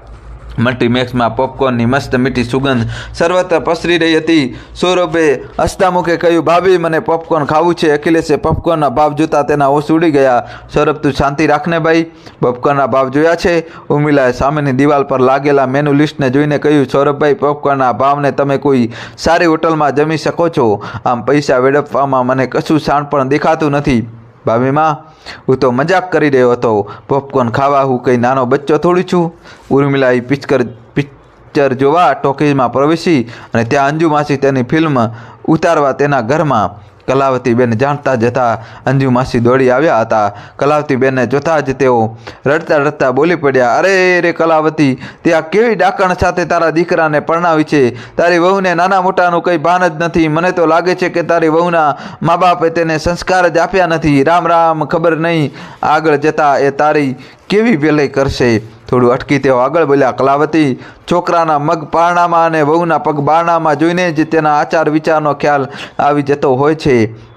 [SPEAKER 1] મલ્ટીમેક્સમાં પોપકોર્નની મસ્ત મીઠી સુગંધ સર્વત્ર પસરી રહી હતી. સૌરભે હસતા મુખે કહ્યું, ભાભી મને પોપકોર્ન ખાવું છે. અખિલેશે પોપકોર્નના ભાવ જોતા તેના હોશ ઉડી ગયા. સૌરભ તું શાંતિ રાખને ભાઈ, પોપકોર્નના ભાવ જોયા છે? ઉર્મિલાએ સામેની દિવાલ પર લાગેલા મેનુ લિસ્ટને જોઈને કહ્યું, સૌરભભાઈ પોપકોર્નના ભાવને તમે કોઈ સારી હોટલમાં જમી શકો છો. આમ પૈસા વેડફવામાં મને કશું શાણ પણ દેખાતું નથી. ભાભીમાં હું તો મજાક કરી રહ્યો હતો. પોપકોર્ન ખાવા હું કંઈ નાનો બચ્ચો થોડી છું. ઉર્મિલાએ પિક્ચર જોવા ટોકીઝમાં પ્રવેશી અને ત્યાં અંજુ માસી તેની ફિલ્મ ઉતારવા તેના ઘરમાં. કલાવતીબેન જાણતા જ હતા. અંજુ માસી દોડી આવ્યા હતા. કલાવતીબેનને જોતા જ તેઓ રડતા બોલી પડ્યા, અરે રે કલાવતી, તે આ કેવી ડાકણ સાથે તારા દીકરાને પરણાવી છે? તારી વહુને નાના મોટાનું કંઈ ભાન જ નથી. મને તો લાગે છે કે તારી વહુના મા બાપે તેને સંસ્કાર જ આપ્યા નથી. રામ રામ, ખબર નહીં આગળ જતાં એ તારી કેવી વેલાઈ કરશે. થોડું અટકી તેઓ આગળ બોલ્યા, કલાવતી, છોકરાના મગ પારણામાં અને વહુના પગ બારણામાં જોઈને જ તેના આચાર વિચારનો ખ્યાલ આવી જતો હોય છે.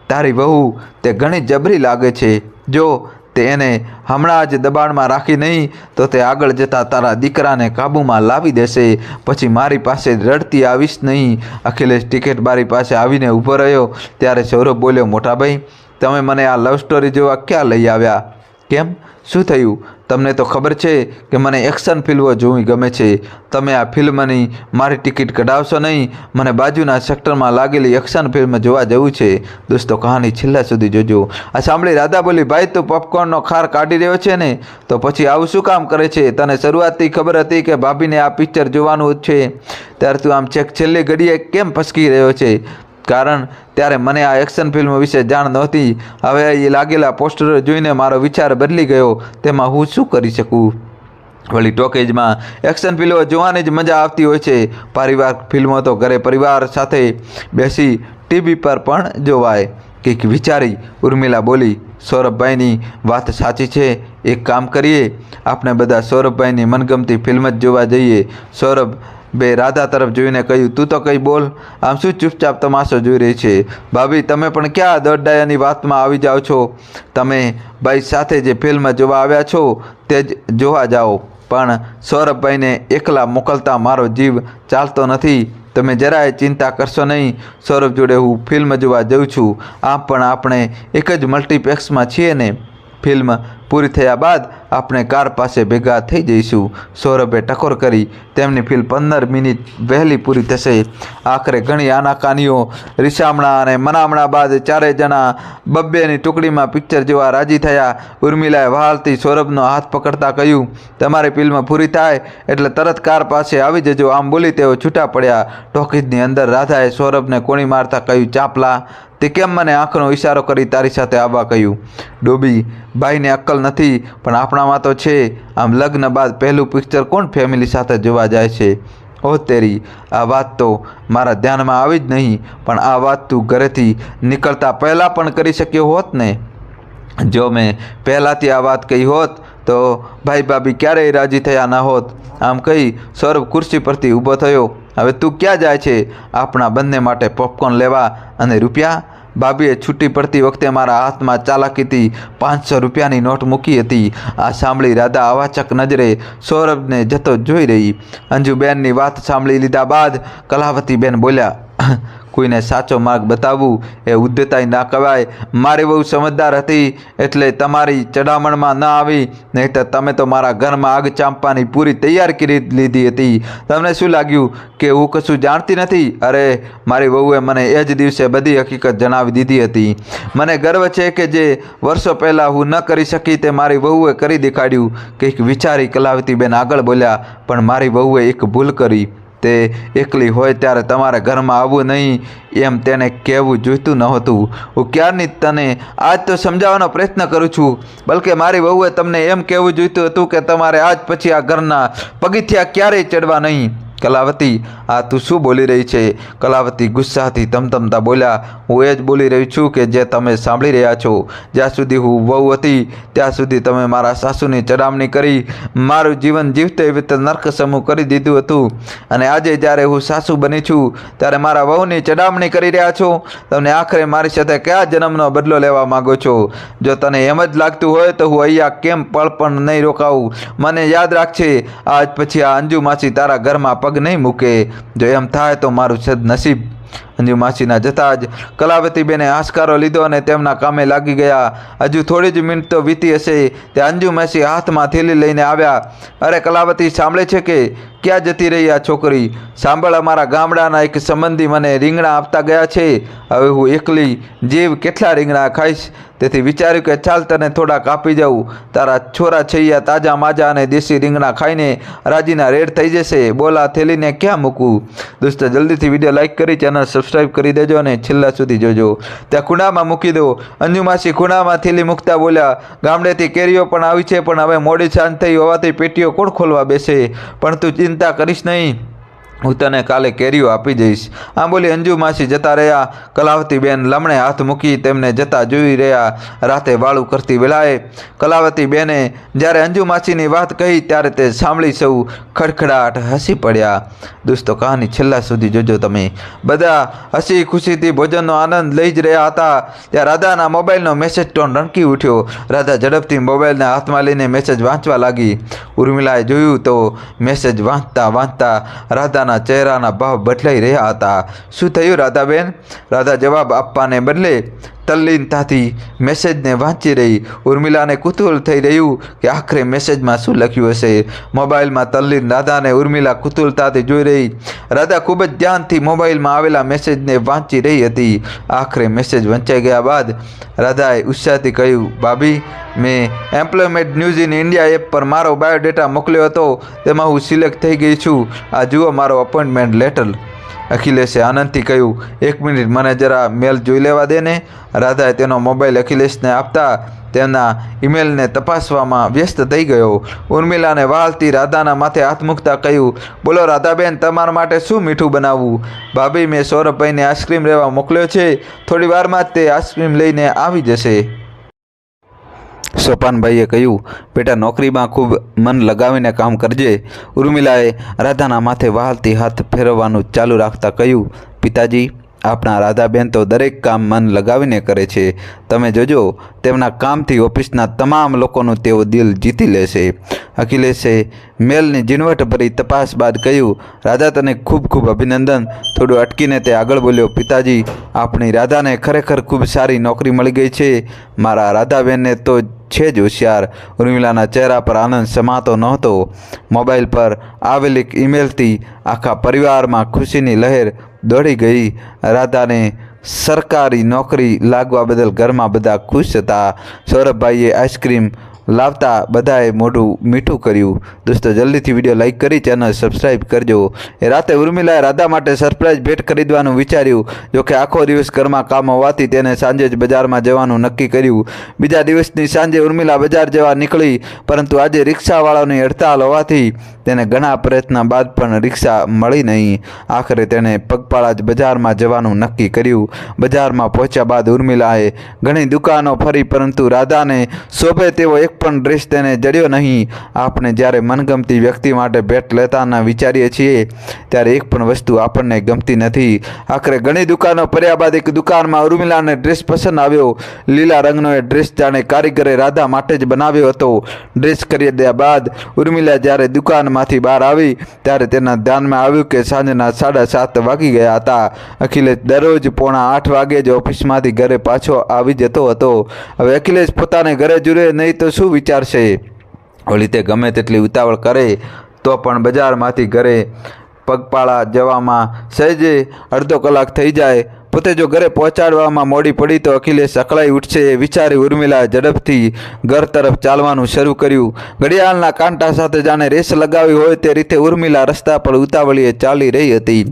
[SPEAKER 1] તારી વહુ તે ઘણી જબરી લાગે છે. જો તે એને હમણાં જ દબાણમાં રાખી નહીં તો તે આગળ જતાં તારા દીકરાને કાબૂમાં લાવી દેશે. પછી મારી પાસે રડતી આવીશ નહીં. અખિલેશ ટિકિટ બારી પાસે આવીને ઊભો રહ્યો ત્યારે સૌરભ બોલ્યો, મોટાભાઈ, તમે મને આ લવ સ્ટોરી જોવા ક્યાં લઈ આવ્યા? કેમ, શું થયું? તમને તો ખબર છે કે મને એક્શન ફિલ્મો જોવી ગમે છે. તમે આ ફિલ્મની મારી ટિકિટ કઢાવશો નહીં. મને બાજુના સેક્ટરમાં લાગેલી એક્શન ફિલ્મ જોવા જવું છે. દોસ્તો કહાની છેલ્લા સુધી જોજો. આ સાંભળી રાધા બોલી, ભાઈ તું પોપકોર્નનો ખાર કાઢી રહ્યો છે ને, તો પછી આવું શું કામ કરે છે? તને શરૂઆતથી ખબર હતી કે ભાભીને આ પિક્ચર જોવાનું છે, ત્યારે તું આમ છેલ્લી ઘડીએ કેમ ફસકી રહ્યો છે? કારણ ત્યારે મને આ એક્શન ફિલ્મ વિશે જાણ નહોતી. હવે એ લાગેલા પોસ્ટરો જોઈને મારો વિચાર બદલી ગયો. તેમાં હું શું કરી શકું? વળી ટોકેજમાં એક્શન ફિલ્મો જોવાની જ મજા આવતી હોય છે. પારિવાર ફિલ્મો તો ઘરે પરિવાર સાથે બેસી ટીવી પર પણ જોવાય. કંઈક વિચારી ઉર્મિલા બોલી, સૌરભભાઈની વાત સાચી છે. એક કામ કરીએ, આપણે બધા સૌરભભાઈની મનગમતી ફિલ્મ જ જોવા જઈએ. સૌરભ બે રાધા તરફ જોઈને કહ્યું, તું તો કંઈ બોલ, આમ શું ચૂપચાપ તમાશો જોઈ રહી છે? ભાભી તમે પણ ક્યાં દોડડાયાની વાતમાં આવી જાઓ છો? તમે ભાઈ સાથે જે ફિલ્મ જોવા આવ્યા છો તે જ જોવા જાઓ. પણ સૌરભભાઈને એકલા મોકલતા મારો જીવ ચાલતો નથી. તમે જરાય ચિંતા કરશો નહીં. સૌરભ જોડે હું ફિલ્મ જોવા જઉં છું. આમ પણ આપણે એક જ મલ્ટીપ્લેક્સમાં છીએ ને. ફિલ્મ પૂરી થયા બાદ આપણે કાર પાસે ભેગા થઈ જઈશું. સૌરભે ટકોર કરી. તેમની ફિલ્મ 15 મિનિટ વહેલી પૂરી થશે. આખરે ઘણી આનાકાનીઓ, રીસામણા અને મનામણા બાદ ચારેય જણા બબ્બેની ટુકડીમાં પિક્ચર જોવા રાજી થયા. ઉર્મિલાએ વહાલથી સૌરભનો હાથ પકડતા કહ્યું, તમારી ફિલ્મ પૂરી થાય એટલે તરત કાર પાસે આવી જજો. આમ બોલી તેઓ છૂટા પડ્યા. ટોકીજની અંદર રાધાએ સૌરભને કોણી મારતા કહ્યું, ચાપલા, તે કેમ મને આંખનો ઇશારો કરી તારી સાથે આવવા કહ્યું? ડોબી, ભાઈને અક્કલ નથી પણ આપણામાં તો છે. આમ લગ્ન બાદ પહેલું પિક્ચર કોણ ફેમિલી સાથે જોવા જાય છે? ઓહ તેરી, આ વાત તો મારા ધ્યાનમાં આવી જ નહીં. પણ આ વાત તું ઘરેથી નીકળતા પહેલાં પણ કરી શક્યો હોત ને. જો મેં પહેલાંથી આ વાત કહી હોત તો ભાઈ ભાભી ક્યારેય રાજી થયા ન હોત. આમ કહી સૌરભ ખુરશી પરથી ઊભો થયો. હવે તું ક્યાં જાય છે? આપણા બંને માટે પોપકોર્ન લેવા અને રૂપિયા? ભાભીએ છૂટી પડતી વખતે મારા હાથમાં ચાલાકીથી 500 રૂપિયાની નોટ મૂકી હતી. આ સાંભળી રાધા અવાચક નજરે સૌરભને જતો જોઈ રહી. અંજુબેનની વાત સાંભળી લીધા બાદ કલાવતીબેન બોલ્યા, કોઈને સાચો માર્ગ બતાવવું એ ઉદ્ધતાઈ ના કહેવાય. મારી બહુ સમજદાર હતી એટલે તમારી ચડામણમાં ન આવી, નહીંતર તમે તો મારા ઘરમાં આગ ચાંપવાની પૂરી તૈયાર કરી લીધી હતી. તમને શું લાગ્યું કે હું કશું જાણતી નથી? અરે મારી વહુએ મને એ જ દિવસે બધી હકીકત જણાવી દીધી હતી. મને ગર્વ છે કે જે વર્ષો પહેલાં હું ન કરી શકી તે મારી વહુએ કરી દેખાડ્યું. કંઈક વિચારી કલાવતીબેન આગળ બોલ્યા, પણ મારી વહુએ એક ભૂલ કરી. તે એકલી હોય ત્યારે તમારા ઘરમાં આવવું નહીં એમ તેને કહેવું જોઈતું નહોતું. હું ક્યારની તને આજ તો સમજાવવાનો પ્રયત્ન કરું છું. બલકે મારી વહુએ તમને એમ કહેવું જોઈતું હતું કે તમારે આજ પછી આ ઘરના પગથિયા ક્યારેય ચડવા નહીં. કલાવતી, આ તું શું બોલી રહી છે? કલાવતી ગુસ્સાથી ધમધમતા બોલ્યા, હું એ જ બોલી રહી છું કે જે તમે સાંભળી રહ્યા છો. જ્યાં સુધી હું વહુ હતી ત્યાં સુધી તમે મારા સાસુની ચડામણી કરી, મારું જીવન જીવતે જીવતે નર્ક સમૂહ કરી દીધું હતું. અને આજે જ્યારે હું સાસુ બની છું ત્યારે મારા વહુની ચડામણી કરી રહ્યા છો. તમને આખરે મારી સાથે કયા જન્મનો બદલો લેવા માગો છો? જો તને એમ જ લાગતું હોય તો હું અહીંયા કેમ પળ પણ નહીં રોકાવું. મને યાદ રાખશે, આજ પછી આ અંજુ માસી તારા ઘરમાં પગ નહીં મૂકે. જો એમ થાય તો મારું સદનસીબ. અંજુ માસીના જતાં જ કલાવતીબેને આંસકારો લીધો અને તેમના કામે લાગી ગયા. હજુ થોડી જ મિનિટ તો વીતી હશે ત્યાં અંજુ માસી હાથમાં થેલી લઈને આવ્યા. અરે કલાવતી, સાંભળે છે કે ક્યાં જતી રહી આ છોકરી? સાંભળ, અમારા ગામડાના એક સંબંધી મને રીંગણા આપતા ગયા છે. હવે હું એકલી જીવ કેટલા રીંગણા ખાઈશ? તેથી વિચાર્યું કે ચાલ તને થોડાક આપી જાઉં. તારા છોરા છૈયા તાજા માજા અને દેશી રીંગણા ખાઈને રાજીના રેડ થઈ જશે. બોલ, આ થેલીને ક્યાં મૂકવું? દોસ્તો, જલ્દીથી વિડીયો લાઇક કરી ચેનલ સબસ્ક્રાઈબ કરી દેજો અને છેલ્લા સુધી જોજો. ત્યાં ખૂણામાં મૂકી દો. અંજુ માસી ખૂણામાં થેલી મૂકતા બોલ્યા, ગામડેથી કેરીઓ પણ આવી છે, પણ હવે મોડી સાંજ થઈ હોવાથી પેટીઓ કોણ ખોલવા બેસે? પણ તું ચિંતા કરીશ નહીં, હું તને કાલે કેરીઓ આપી જઈશ. આમ બોલી અંજુ માસી જતા રહ્યા. કલાવતીબેન લમણે હાથ મૂકી તેમને જતા જોઈ રહ્યા. રાતે વાળું કરતી વેળાએ કલાવતીબેને જ્યારે અંજુ માસીની વાત કહી ત્યારે તે સાંભળી સૌ ખડખડાટ હસી પડ્યા. દોસ્તો, કહાની છેલ્લા સુધી જોજો તમે. બધા હસી ખુશીથી ભોજનનો આનંદ લઈ જ રહ્યા હતા ત્યાં રાધાના મોબાઈલનો મેસેજ ટોન રણકી ઉઠ્યો. રાધા ઝડપથી મોબાઈલના હાથમાં લઈને મેસેજ વાંચવા લાગી. ઉર્મિલાએ જોયું તો મેસેજ વાંચતા વાંચતા રાધાના ચહેરાના ભાવ બદલાઈ રહ્યા હતા. શું થયું રાધાબેન? રાધા જવાબ આપવાને બદલે તલ્લીનતાથી મેસેજને વાંચી રહી. ઉર્મિલાને કુતૂહલ થઈ રહ્યું કે આખરે મેસેજમાં શું લખ્યું હશે. મોબાઈલમાં તલ્લીન રાધાને ઉર્મિલા કુતૂહલતાથી જોઈ રહી. રાધા ખૂબ જ ધ્યાનથી મોબાઈલમાં આવેલા મેસેજને વાંચી રહી હતી. આખરે મેસેજ વંચાઈ ગયા બાદ રાધાએ ઉત્સાહથી કહ્યું, ભાભી, મેં employment news in India app પર મારો બાયોડેટા મોકલ્યો હતો. તેમાં હું સિલેક્ટ થઈ ગઈ છું. આ જુઓ મારો અપોઇન્ટમેન્ટ લેટર. અખિલેશે આનંદથી કહ્યું, એક મિનિટ, મને જરા મેલ જોઈ લેવા દે ને. રાધાએ તેનો મોબાઈલ અખિલેશને આપતા તેના ઈમેલને તપાસવામાં વ્યસ્ત થઈ ગયો. ઉર્મિલાને વહાલથી રાધાના માથે હાથ મૂકતા કહ્યું, બોલો રાધાબેન, તમારા માટે શું મીઠું બનાવવું? ભાભી, મેં સૌરભભાઈને આઈસ્ક્રીમ લેવા મોકલ્યો છે. થોડી વારમાં જ તે આઈસ્ક્રીમ લઈને આવી જશે. સોપાનભાઈએ કહ્યું, બેટા, નોકરીમાં ખૂબ મન લગાવીને કામ કરજે. ઉર્મિલાએ રાધાના માથે વહાલથી હાથ ફેરવવાનું ચાલુ રાખતા કહ્યું, પિતાજી, આપણા રાધાબેન તો દરેક કામ મન લગાવીને કરે છે. તમે જોજો, તેમના કામથી ઓફિસના તમામ લોકોનું તેઓ દિલ જીતી લેશે. અખિલેશે મેલની ઝીણવટભરી તપાસ બાદ કહ્યું, રાધા, તને ખૂબ ખૂબ અભિનંદન. થોડું અટકીને તે આગળ બોલ્યો, પિતાજી, આપણી રાધાને ખરેખર ખૂબ સારી નોકરી મળી ગઈ છે. મારા રાધાબેનને તો છે જ હોશિયાર. ઉર્મિલાના ચહેરા પર આનંદ સમાતો નહોતો. મોબાઈલ પર આવેલી ઈમેલથી આખા પરિવારમાં ખુશીની લહેર દોડી ગઈ. રાધાને સરકારી નોકરી લાગવા બદલ ઘરમાં બધા ખુશ હતા. સૌરભભાઈએ આઈસ્ક્રીમ લાવતા બધાએ મોઢું મીઠું કર્યું. દોસ્તો, જલ્દીથી વિડીયો લાઇક કરી ચેનલ સબસ્ક્રાઈબ કરજો. એ રાતે ઉર્મિલાએ રાધા માટે સરપ્રાઈઝ ભેટ ખરીદવાનું વિચાર્યું. જોકે આખો દિવસ ઘરમાં કામ હોવાથી તેને સાંજે જ બજારમાં જવાનું નક્કી કર્યું. બીજા દિવસની સાંજે ઉર્મિલા બજાર જવા નીકળી, પરંતુ આજે રિક્ષાવાળાની હડતાલ હોવાથી તેને ઘણા પ્રયત્ન બાદ પણ રિક્ષા મળી નહીં. આખરે તેણે પગપાળા જ બજારમાં જવાનું નક્કી કર્યું. બજારમાં પહોંચ્યા બાદ ઉર્મિલાએ ઘણી દુકાનો ફરી, પરંતુ રાધાને શોભે તેવો એક પણ ડ્રેસ તેને જડ્યો નહીં. આપણે જ્યારે મનગમતી વ્યક્તિ માટે ભેટ લેતાના વિચારીએ છીએ ત્યારે એક પણ વસ્તુ આપણને ગમતી નથી. આખરે ઘણી દુકાનો ફર્યા બાદ એક દુકાનમાં ઉર્મિલાને ડ્રેસ પસંદ આવ્યો. લીલા રંગનો એ ડ્રેસ જાણે કારીગરે રાધા માટે જ બનાવ્યો હતો. ડ્રેસ ખરીદ્યા બાદ ઉર્મિલા જ્યારે દુકાનમાં દુકાનમાંથી બહાર આવી ત્યારે તેના ધ્યાનમાં આવ્યું કે સાંજના 7:30 વાગી ગયા હતા. અખિલેશ દરરોજ 7:45 વાગે જ ઓફિસમાંથી ઘરે પાછો આવી જતો હતો. હવે અખિલેશ પોતાને ઘરે જુએ નહીં તો શું વિચારશે? વળી તે ગમે તેટલી ઉતાવળ કરે તો પણ બજારમાંથી ઘરે પગપાળા જવામાં સહેજે અડધો કલાક થઈ જાય. પોતે જો ઘરે પહોંચાડવામાં મોડી પડી તો અખિલેશ અકળાઈ ઉઠશે એ વિચારી ઉર્મિલાએ ઝડપથી ઘર તરફ ચાલવાનું શરૂ કર્યું. ઘડિયાળના કાંટા સાથે જાણે રેસ લગાવી હોય તે રીતે ઉર્મિલા રસ્તા પર ઉતાવળીએ ચાલી રહી હતી.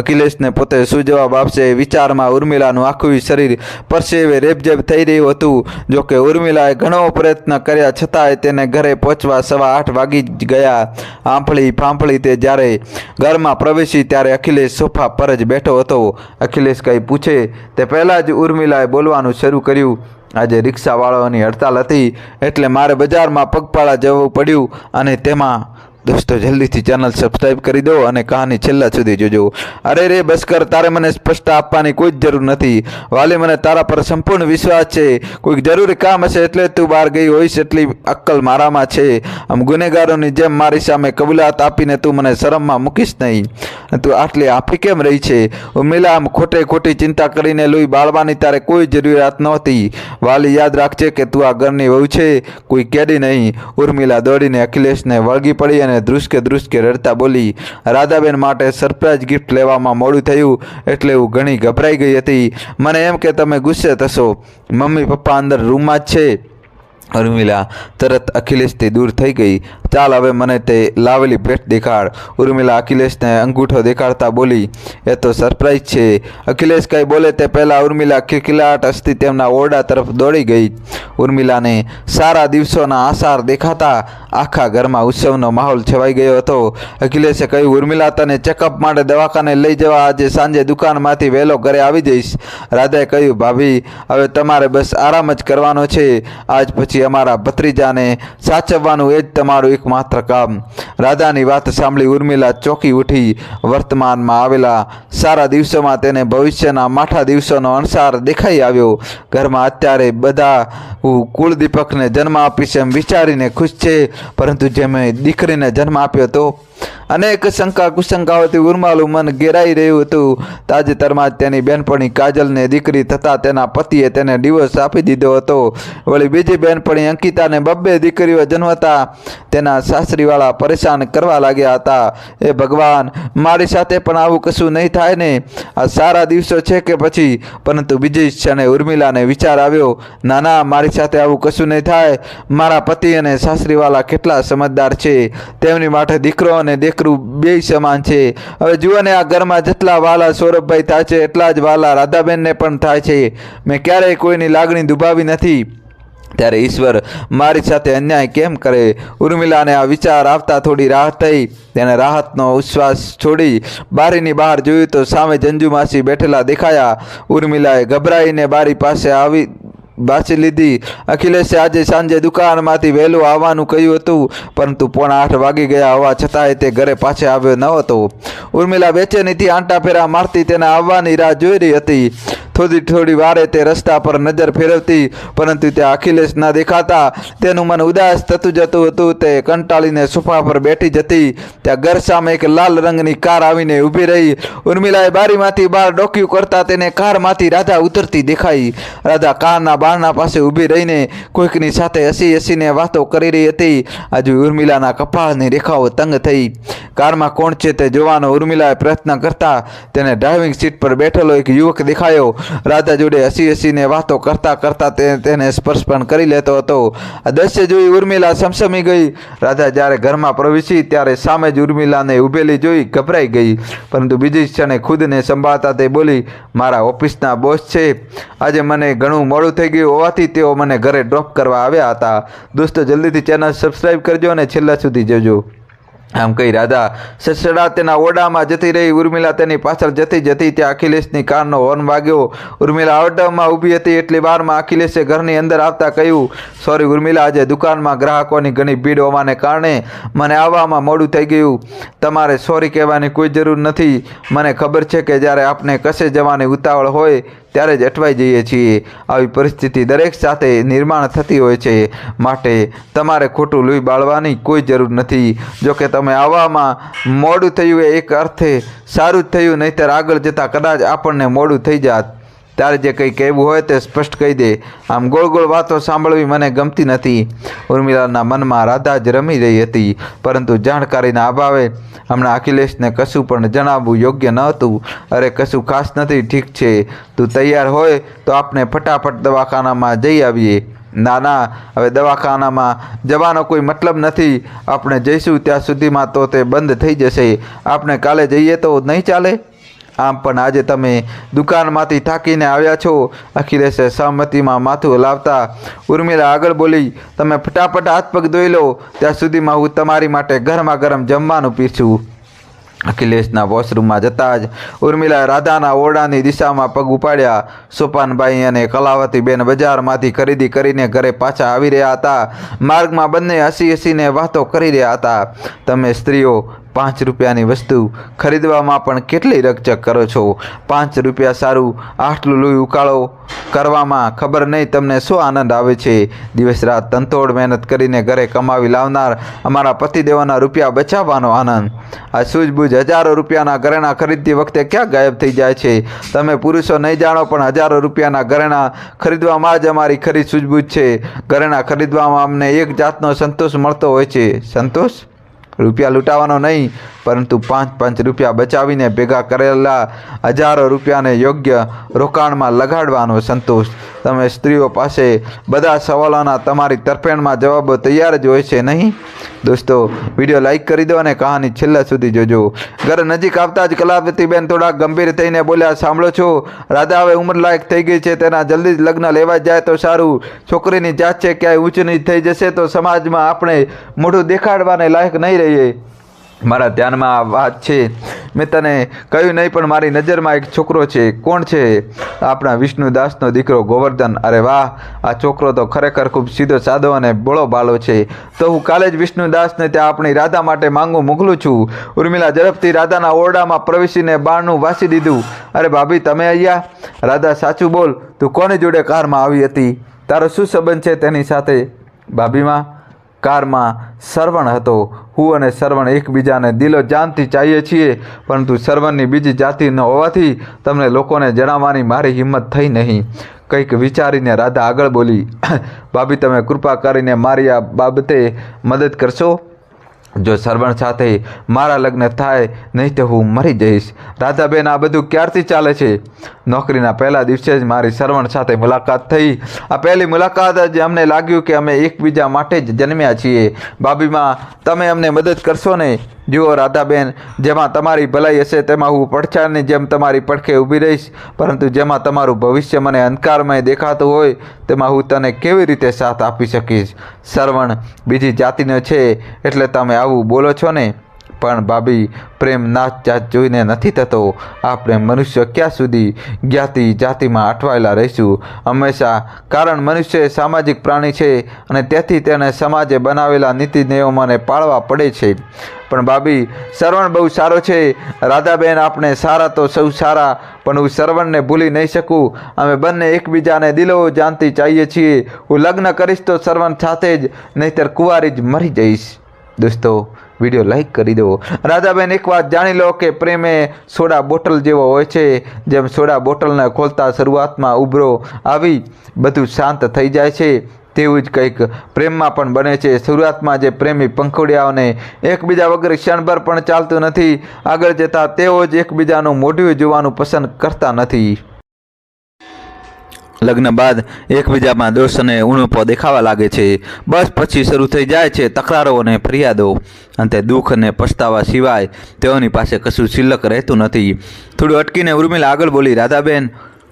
[SPEAKER 1] અખિલેશને પોતે શું જવાબ આપશે એ વિચારમાં ઉર્મિલાનું આખું શરીર પરસેવે રેબઝેબ થઈ રહ્યું હતું. જોકે ઉર્મિલાએ ઘણો પ્રયત્ન કર્યા છતાંય તેને ઘરે પહોંચવા 8:15 વાગી જ ગયા. આંફળી ફાંફળી તે જ્યારે ઘરમાં પ્રવેશી ત્યારે અખિલેશ સોફા પર જ બેઠો હતો. અખિલેશ કંઈ પૂછે તે પહેલાં જ ઉર્મિલાએ બોલવાનું શરૂ કર્યું. આજે રિક્ષાવાળાઓની હડતાલ હતી એટલે મારે બજારમાં પગપાળા જવું પડ્યું અને તેમાં દોસ્તો જલ્દીથી ચેનલ સબસ્ક્રાઈબ કરી દો અને કહાની છેલ્લા સુધી જોજો. અરે રે બસ કર, તારે મને સ્પષ્ટતા આપવાની કોઈ જ જરૂર નથી. વાલી, મને તારા પર સંપૂર્ણ વિશ્વાસ છે. કોઈક જરૂરી કામ હશે એટલે તું બહાર ગઈ હોઈશ એટલી અક્કલ મારામાં છે. આમ ગુનેગારોની જેમ મારી સામે કબૂલાત આપીને તું મને શરમમાં મૂકીશ નહીં. તું આટલી આફી કેમ રહી છે? ઉર્મિલા, આમ ખોટી ચિંતા કરીને લોહી બાળવાની તારે કોઈ જરૂરિયાત નહોતી. વાલી, યાદ રાખજે કે તું આ ઘરની વહુ છે, કોઈ કેદી નહીં. ઉર્મિલા દોડીને અખિલેશને વળગી પડી અને ધ્રુસકે રડતા બોલી. રાધાબેન માટે સરપ્રાઈઝ ગિફ્ટ લેવામાં મોડું થયું એટલે હું ઘણી ગભરાઈ ગઈ હતી. મને એમ કે તમે ગુસ્સે થશો. મમ્મી પપ્પા અંદર રૂમમાં જ છે. ઉર્મિલા તરત અખિલેશથી દૂર થઈ ગઈ. ચાલ હવે મને તે લાવેલી ભેટ દેખાડ. ઉર્મિલા અખિલેશને અંગૂઠો દેખાડતા બોલી. એ તો સરપ્રાઈઝ છે. અખિલેશ કંઈ બોલે તે પહેલાં ઉર્મિલા ખિલખિલાટ હસતી તેમના ઓરડા તરફ દોડી ગઈ. ઉર્મિલાને સારા દિવસોના આસાર દેખાતા આખા ઘરમાં ઉત્સવનો માહોલ છવાઈ ગયો હતો. અખિલેશે કહ્યું, ઉર્મિલા, તને ચેકઅપ માટે દવાખાને લઈ જવા આજે સાંજે દુકાનમાંથી વહેલો ઘરે આવી જઈશ. રાધાએ કહ્યું, ભાભી, હવે તમારે બસ આરામ જ કરવાનો છે. આજ પછી અમારા ભત્રીજાને સાચવવાનું એ જ તમારું એકમાત્ર કામ. રાધાની વાત સાંભળી ઉર્મિલા ચોંકી ઉઠી. વર્તમાનમાં આવેલા સારા દિવસોમાં તેને ભવિષ્યના માઠા દિવસોનો અણસાર દેખાઈ આવ્યો. ઘરમાં અત્યારે બધા કુળદીપકને જન્મ આપીશ એમ વિચારીને ખુશ છે, પરંતુ જેમ દીકરીને જન્મ આપ્યો તો અનેક શંકા કુશંકાઓથી ઉર્માલું મન ઘેરાઈ રહ્યું હતું. તાજેતરમાં જ તેની બેનપણી કાજલને દીકરી થતાં તેના પતિએ તેને ડિવોર્સ આપી દીધો હતો. વળી બીજી બેનપણી અંકિતાને 2 દીકરીઓ જન્મતા તેના સાસરીવાળા પરેશાન કરવા લાગ્યા હતા. એ ભગવાન, મારી સાથે પણ આવું કશું નહીં થાય ને? આ સારા દિવસો છે કે પછી? પરંતુ બીજી ક્ષણે ઉર્મિલાને વિચાર આવ્યો, ના, મારી સાથે આવું કશું નહીં થાય. મારા પતિ અને સાસરીવાળા કેટલા સમજદાર છે. તેમની માટે દીકરો અને દીકરું બેય સમાન છે. હવે જુઓ ને, આ ઘરમાં જેટલા વાલા સૌરભભાઈ થાય છે એટલા જ વાલા રાધાબેનને પણ થાય છે. મેં ક્યારેય કોઈની લાગણી દુભાવી નથી. ત્યારે ઈશ્વર મારી સાથે અન્યાય કેમ કરે? ઉર્મિલાને આ વિચાર આવતા થોડી રાહત થઈ. તેને રાહતનો ઉચ્છ્વાસ છોડી બારીની બહાર જોયું તો સામે જંજુ માસી બેઠેલા દેખાયા. ઉર્મિલાએ ગભરાઈને બારી પાસે આવી બાસી લીધી. અખિલેશે આજે સાંજે દુકાનમાંથી વહેલું આવવાનું કહ્યું હતું, પરંતુ 7:45 વાગી ગયા હોવા છતાંય તે ઘરે પાછે આવ્યો ન હતો. ઉર્મિલા બેચેનીથી આંટા ફેરા મારતી તેના આવવાની રાહ જોઈ રહી હતી. થોડી વારે તે રસ્તા પર નજર ફેરવતી, પરંતુ ત્યાં અખિલેશ ન દેખાતા તેનું મન ઉદાસ થતું જતું હતું. તે કંટાળીને સોફા પર બેઠી જતી ત્યાં ઘર સામે એક લાલ રંગની કાર આવીને ઊભી રહી. ઉર્મિલાએ બારીમાંથી બહાર ડોક્યું કરતા તેને કારમાંથી રાધા ઉતરતી દેખાઈ. રાધા કારના બારણા પાસે ઊભી રહીને કોઈકની સાથે હસીને વાતો કરી રહી હતી. આજે ઉર્મિલાના કપાળની રેખાઓ તંગ થઈ. કારમાં કોણ છે તે જોવાનો ઉર્મિલાએ પ્રયત્ન કરતા તેને ડ્રાઇવિંગ સીટ પર બેઠેલો એક યુવક દેખાયો. રાધા જોડે હસીને વાતો કરતા તેને સ્પર્શ પણ કરી લેતો હતો. આ દ્રશ્ય જોઈ ઉર્મિલા સમસમી ગઈ. રાધા જ્યારે ઘરમાં પ્રવેશી ત્યારે સામે જ ઉર્મિલાને ઊભેલી જોઈ ગભરાઈ ગઈ, પરંતુ બીજી ક્ષણે ખુદને સંભાળતા તે બોલી, મારા ઓફિસના બોસ છે. આજે મને ઘણું મોડું થઈ ગયું હોવાથી તેઓ મને ઘરે ડ્રોપ કરવા આવ્યા હતા. દોસ્તો જલ્દીથી ચેનલ સબસ્ક્રાઈબ કરજો અને છેલ્લા સુધી જોજો. આમ કહી રાધા સસડા તેના ઓરડામાં જતી રહી. ઉર્મિલા તેની પાછળ જતી ત્યાં અખિલેશની કારનો હોર્ન વાગ્યો. ઉર્મિલા ઓરડામાં ઊભી હતી એટલી વારમાં અખિલેશે ઘરની અંદર આવતા કહ્યું, સોરી ઉર્મિલા, આજે દુકાનમાં ગ્રાહકોની ઘણી ભીડ હોવાને કારણે મને આવવામાં મોડું થઈ ગયું. તમારે સોરી કહેવાની કોઈ જરૂર નથી. મને ખબર છે કે જ્યારે આપણે કશે જવાની ઉતાવળ હોય ત્યારે જ અટવાઈ જઈએ છીએ. આવી પરિસ્થિતિ દરેક સાથે નિર્માણ થતી હોય છે, માટે તમારે ખોટું લોહી બાળવાની કોઈ જરૂર નથી. જો કે તમે આવવામાં મોડું થયું એ એક અર્થે સારું જ થયું, નહીંતર આગળ જતાં કદાચ આપણને મોડું થઈ જાત. ત્યારે જે કંઈ કહેવું હોય તે સ્પષ્ટ કહી દે. આમ ગોળ ગોળ વાતો સાંભળવી મને ગમતી નથી. ઉર્મિલાના મનમાં રાધા જ રમી રહી હતી, પરંતુ જાણકારીના અભાવે હમણાં અખિલેશને કશું પણ જણાવવું યોગ્ય ન હતું. અરે કશું ખાસ નથી, ઠીક છે, તું તૈયાર હોય તો આપણે ફટાફટ દવાખાનામાં જઈ આવીએ. ના, હવે દવાખાનામાં જવાનો કોઈ મતલબ નથી. આપણે જઈશું ત્યાં સુધીમાં તો તે બંધ થઈ જશે. આપણે કાલે જઈએ તો નહીં ચાલે? આમ પણ આજે તમે દુકાનમાંથી થાકીને આવ્યા છો. અખિલેશે સહમતીમાં માથું હલાવતા ઉર્મિલા આગળ બોલી, તમે ફટાફટ હાથ પગ ધોઈ લો, ત્યાં સુધીમાં હું તમારી માટે ગરમા ગરમ જમવાનું પીરસું. અખિલેશના વોશરૂમમાં જતાં જ ઉર્મિલાએ રાધાના ઓરડાની દિશામાં પગ ઉપાડ્યા. સોપાનભાઈ અને કલાવતીબેન બજારમાંથી ખરીદી કરીને ઘરે પાછા આવી રહ્યા હતા. માર્ગમાં બંને હસી હસીને વાતો કરી રહ્યા હતા. તમે સ્ત્રીઓ 5 રૂપિયાની વસ્તુ ખરીદવામાં પણ કેટલી રકચક કરો છો. 5 રૂપિયા સારું આટલું લોહી ઉકાળો કરવામાં ખબર નહીં તમને શું આનંદ આવે છે. દિવસ રાત તનતોડ મહેનત કરીને ઘરે કમાવી લાવનાર અમારા પતિદેવોના રૂપિયા બચાવવાનો આનંદ આ સૂઝબૂઝ હજારો રૂપિયાના ઘરેણાં ખરીદતી વખતે ક્યાં ગાયબ થઈ જાય છે. તમે પુરુષો નહીં જાણો, પણ હજારો રૂપિયાના ઘરેણાં ખરીદવામાં જ અમારી ખરી સૂઝબૂઝ છે. ઘરેણાં ખરીદવામાં અમને એક જાતનો સંતોષ મળતો હોય છે. સંતોષ? રૂપિયા લૂંટાવાનો નહીં, પરંતુ 5 રૂપિયા બચાવીને ભેગા કરેલા હજારો રૂપિયાને યોગ્ય રોકાણમાં લગાડવાનો સંતોષ. તમે સ્ત્રીઓ પાસે બધા સવાલોના તમારી તરફેણમાં જવાબો તૈયાર જ હોય છે નહીં? દોસ્તો, વિડીયો લાઈક કરી દો અને કહાની છેલ્લા સુધી જોજો. ઘર નજીક આવતા જ કલાવતીબેન થોડા ગંભીર થઈને બોલ્યા, સાંભળો છો, રાધા હવે ઉંમરલાયક થઈ ગઈ છે, તેના જલ્દી જ લગ્ન લેવા જાય તો સારું. છોકરીની જાત છે, ક્યાંય ઊંચ નીચ થઈ જશે તો સમાજમાં આપણે મોઢું દેખાડવાને લાયક નહીં રહીએ. મારા ધ્યાનમાં આ વાત છે, મેં તને કહ્યું નહીં, પણ મારી નજરમાં એક છોકરો છે. કોણ છે? આપણા વિષ્ણુદાસનો દીકરો ગોવર્ધન. અરે વાહ, આ છોકરો તો ખરેખર ખૂબ સીધો સાદો અને બોળો બાળો છે. તો હું કાલે જ વિષ્ણુદાસને ત્યાં આપણી રાધા માટે માંગુ મોકલું છું. ઉર્મિલા ઝડપથી રાધાના ઓરડામાં પ્રવેશીને બારણું વાસી દીધું. અરે ભાભી, તમે અહીંયા? રાધા, સાચું બોલ, તું કોની જોડે કારમાં આવી હતી? તારો શું સંબંધ છે તેની સાથે? ભાભીમાં, કારમાં સરવણ હતો. હું અને સરવણ એકબીજાને દિલો જાનથી ચાહીએ છીએ, પરંતુ સરવણની બીજી જાતિ ન હોવાથી તમને લોકોને જણાવવાની મારી હિંમત થઈ નહીં. કંઈક વિચારીને રાધા આગળ બોલી, ભાભી, તમે કૃપા કરીને મારી આ બાબતે મદદ કરશો. જો સરવણ સાથે મારા લગ્ન થાય નહીં તો હું મરી જઈશ. રાધાબેન, આ બધું ક્યારથી ચાલે છે? નોકરીના પહેલા દિવસે જ મારી સરવણ સાથે મુલાકાત થઈ. આ પહેલી મુલાકાત જ અમને લાગ્યું કે અમે એકબીજા માટે જ જન્મ્યા છીએ. ભાભીમાં, તમે અમને મદદ કરશો ને? જુઓ રાધાબેન, જેમાં તમારી ભલાઈ હશે તેમાં હું પડછાયાની જેમ તમારી પડખે ઊભી રહીશ, પરંતુ જેમાં તમારું ભવિષ્ય મને અંધકારમય દેખાતું હોય તેમાં હું તને કેવી રીતે સાથ આપી શકીશ? સરવણ બીજી જાતિનો છે એટલે તમે આવું બોલો છો ને? પણ ભાભી, પ્રેમ નાત જાત જોઈને નથી થતો. આપણે મનુષ્ય ક્યાં સુધી જ્ઞાતિ જાતિમાં અટવાયેલા રહીશું હંમેશા? કારણ મનુષ્ય સામાજિક પ્રાણી છે અને તેથી તેને સમાજે બનાવેલા નીતિ નિયમોને પાળવા પડે છે. પણ ભાભી, સરવણ બહુ સારો છે. રાધાબેન, આપણે સારા તો સૌ સારા, પણ હું સરવણને ભૂલી નહીં શકું. અમે બંને એકબીજાને દિલો જાનથી ચાહીએ છીએ. હું લગ્ન કરીશ તો સરવણ સાથે જ, નહીંતર કુંવારી જ મરી જઈશ. દોસ્તો, વિડીયો લાઈક કરી દો. રાધાબેન, એક વાત જાણી લો કે પ્રેમ એ સોડા બોટલ જેવો હોય છે. જેમ સોડા બોટલને ખોલતા શરૂઆતમાં ઉભરો આવી બધું શાંત થઈ જાય છે, તેવું જ કંઈક પ્રેમમાં પણ બને છે. શરૂઆતમાં જે પ્રેમી પંખોડિયાઓને એકબીજા વગર ક્ષણભર પણ ચાલતું નથી, આગળ જતાં તેઓ જ એકબીજાનું મોઢું જોવાનું પસંદ કરતા નથી. લગ્ન બાદ એકબીજામાં દોષ અને ઉણપો દેખાવા લાગે છે. બસ પછી શરૂ થઈ જાય છે તકરારો અને ફરિયાદો. અંતે દુઃખ અને પછતાવા સિવાય તેઓની પાસે કશું શિલ્લક રહેતું નથી. થોડું અટકીને ઉર્મિલા આગળ બોલી, રાધાબેન,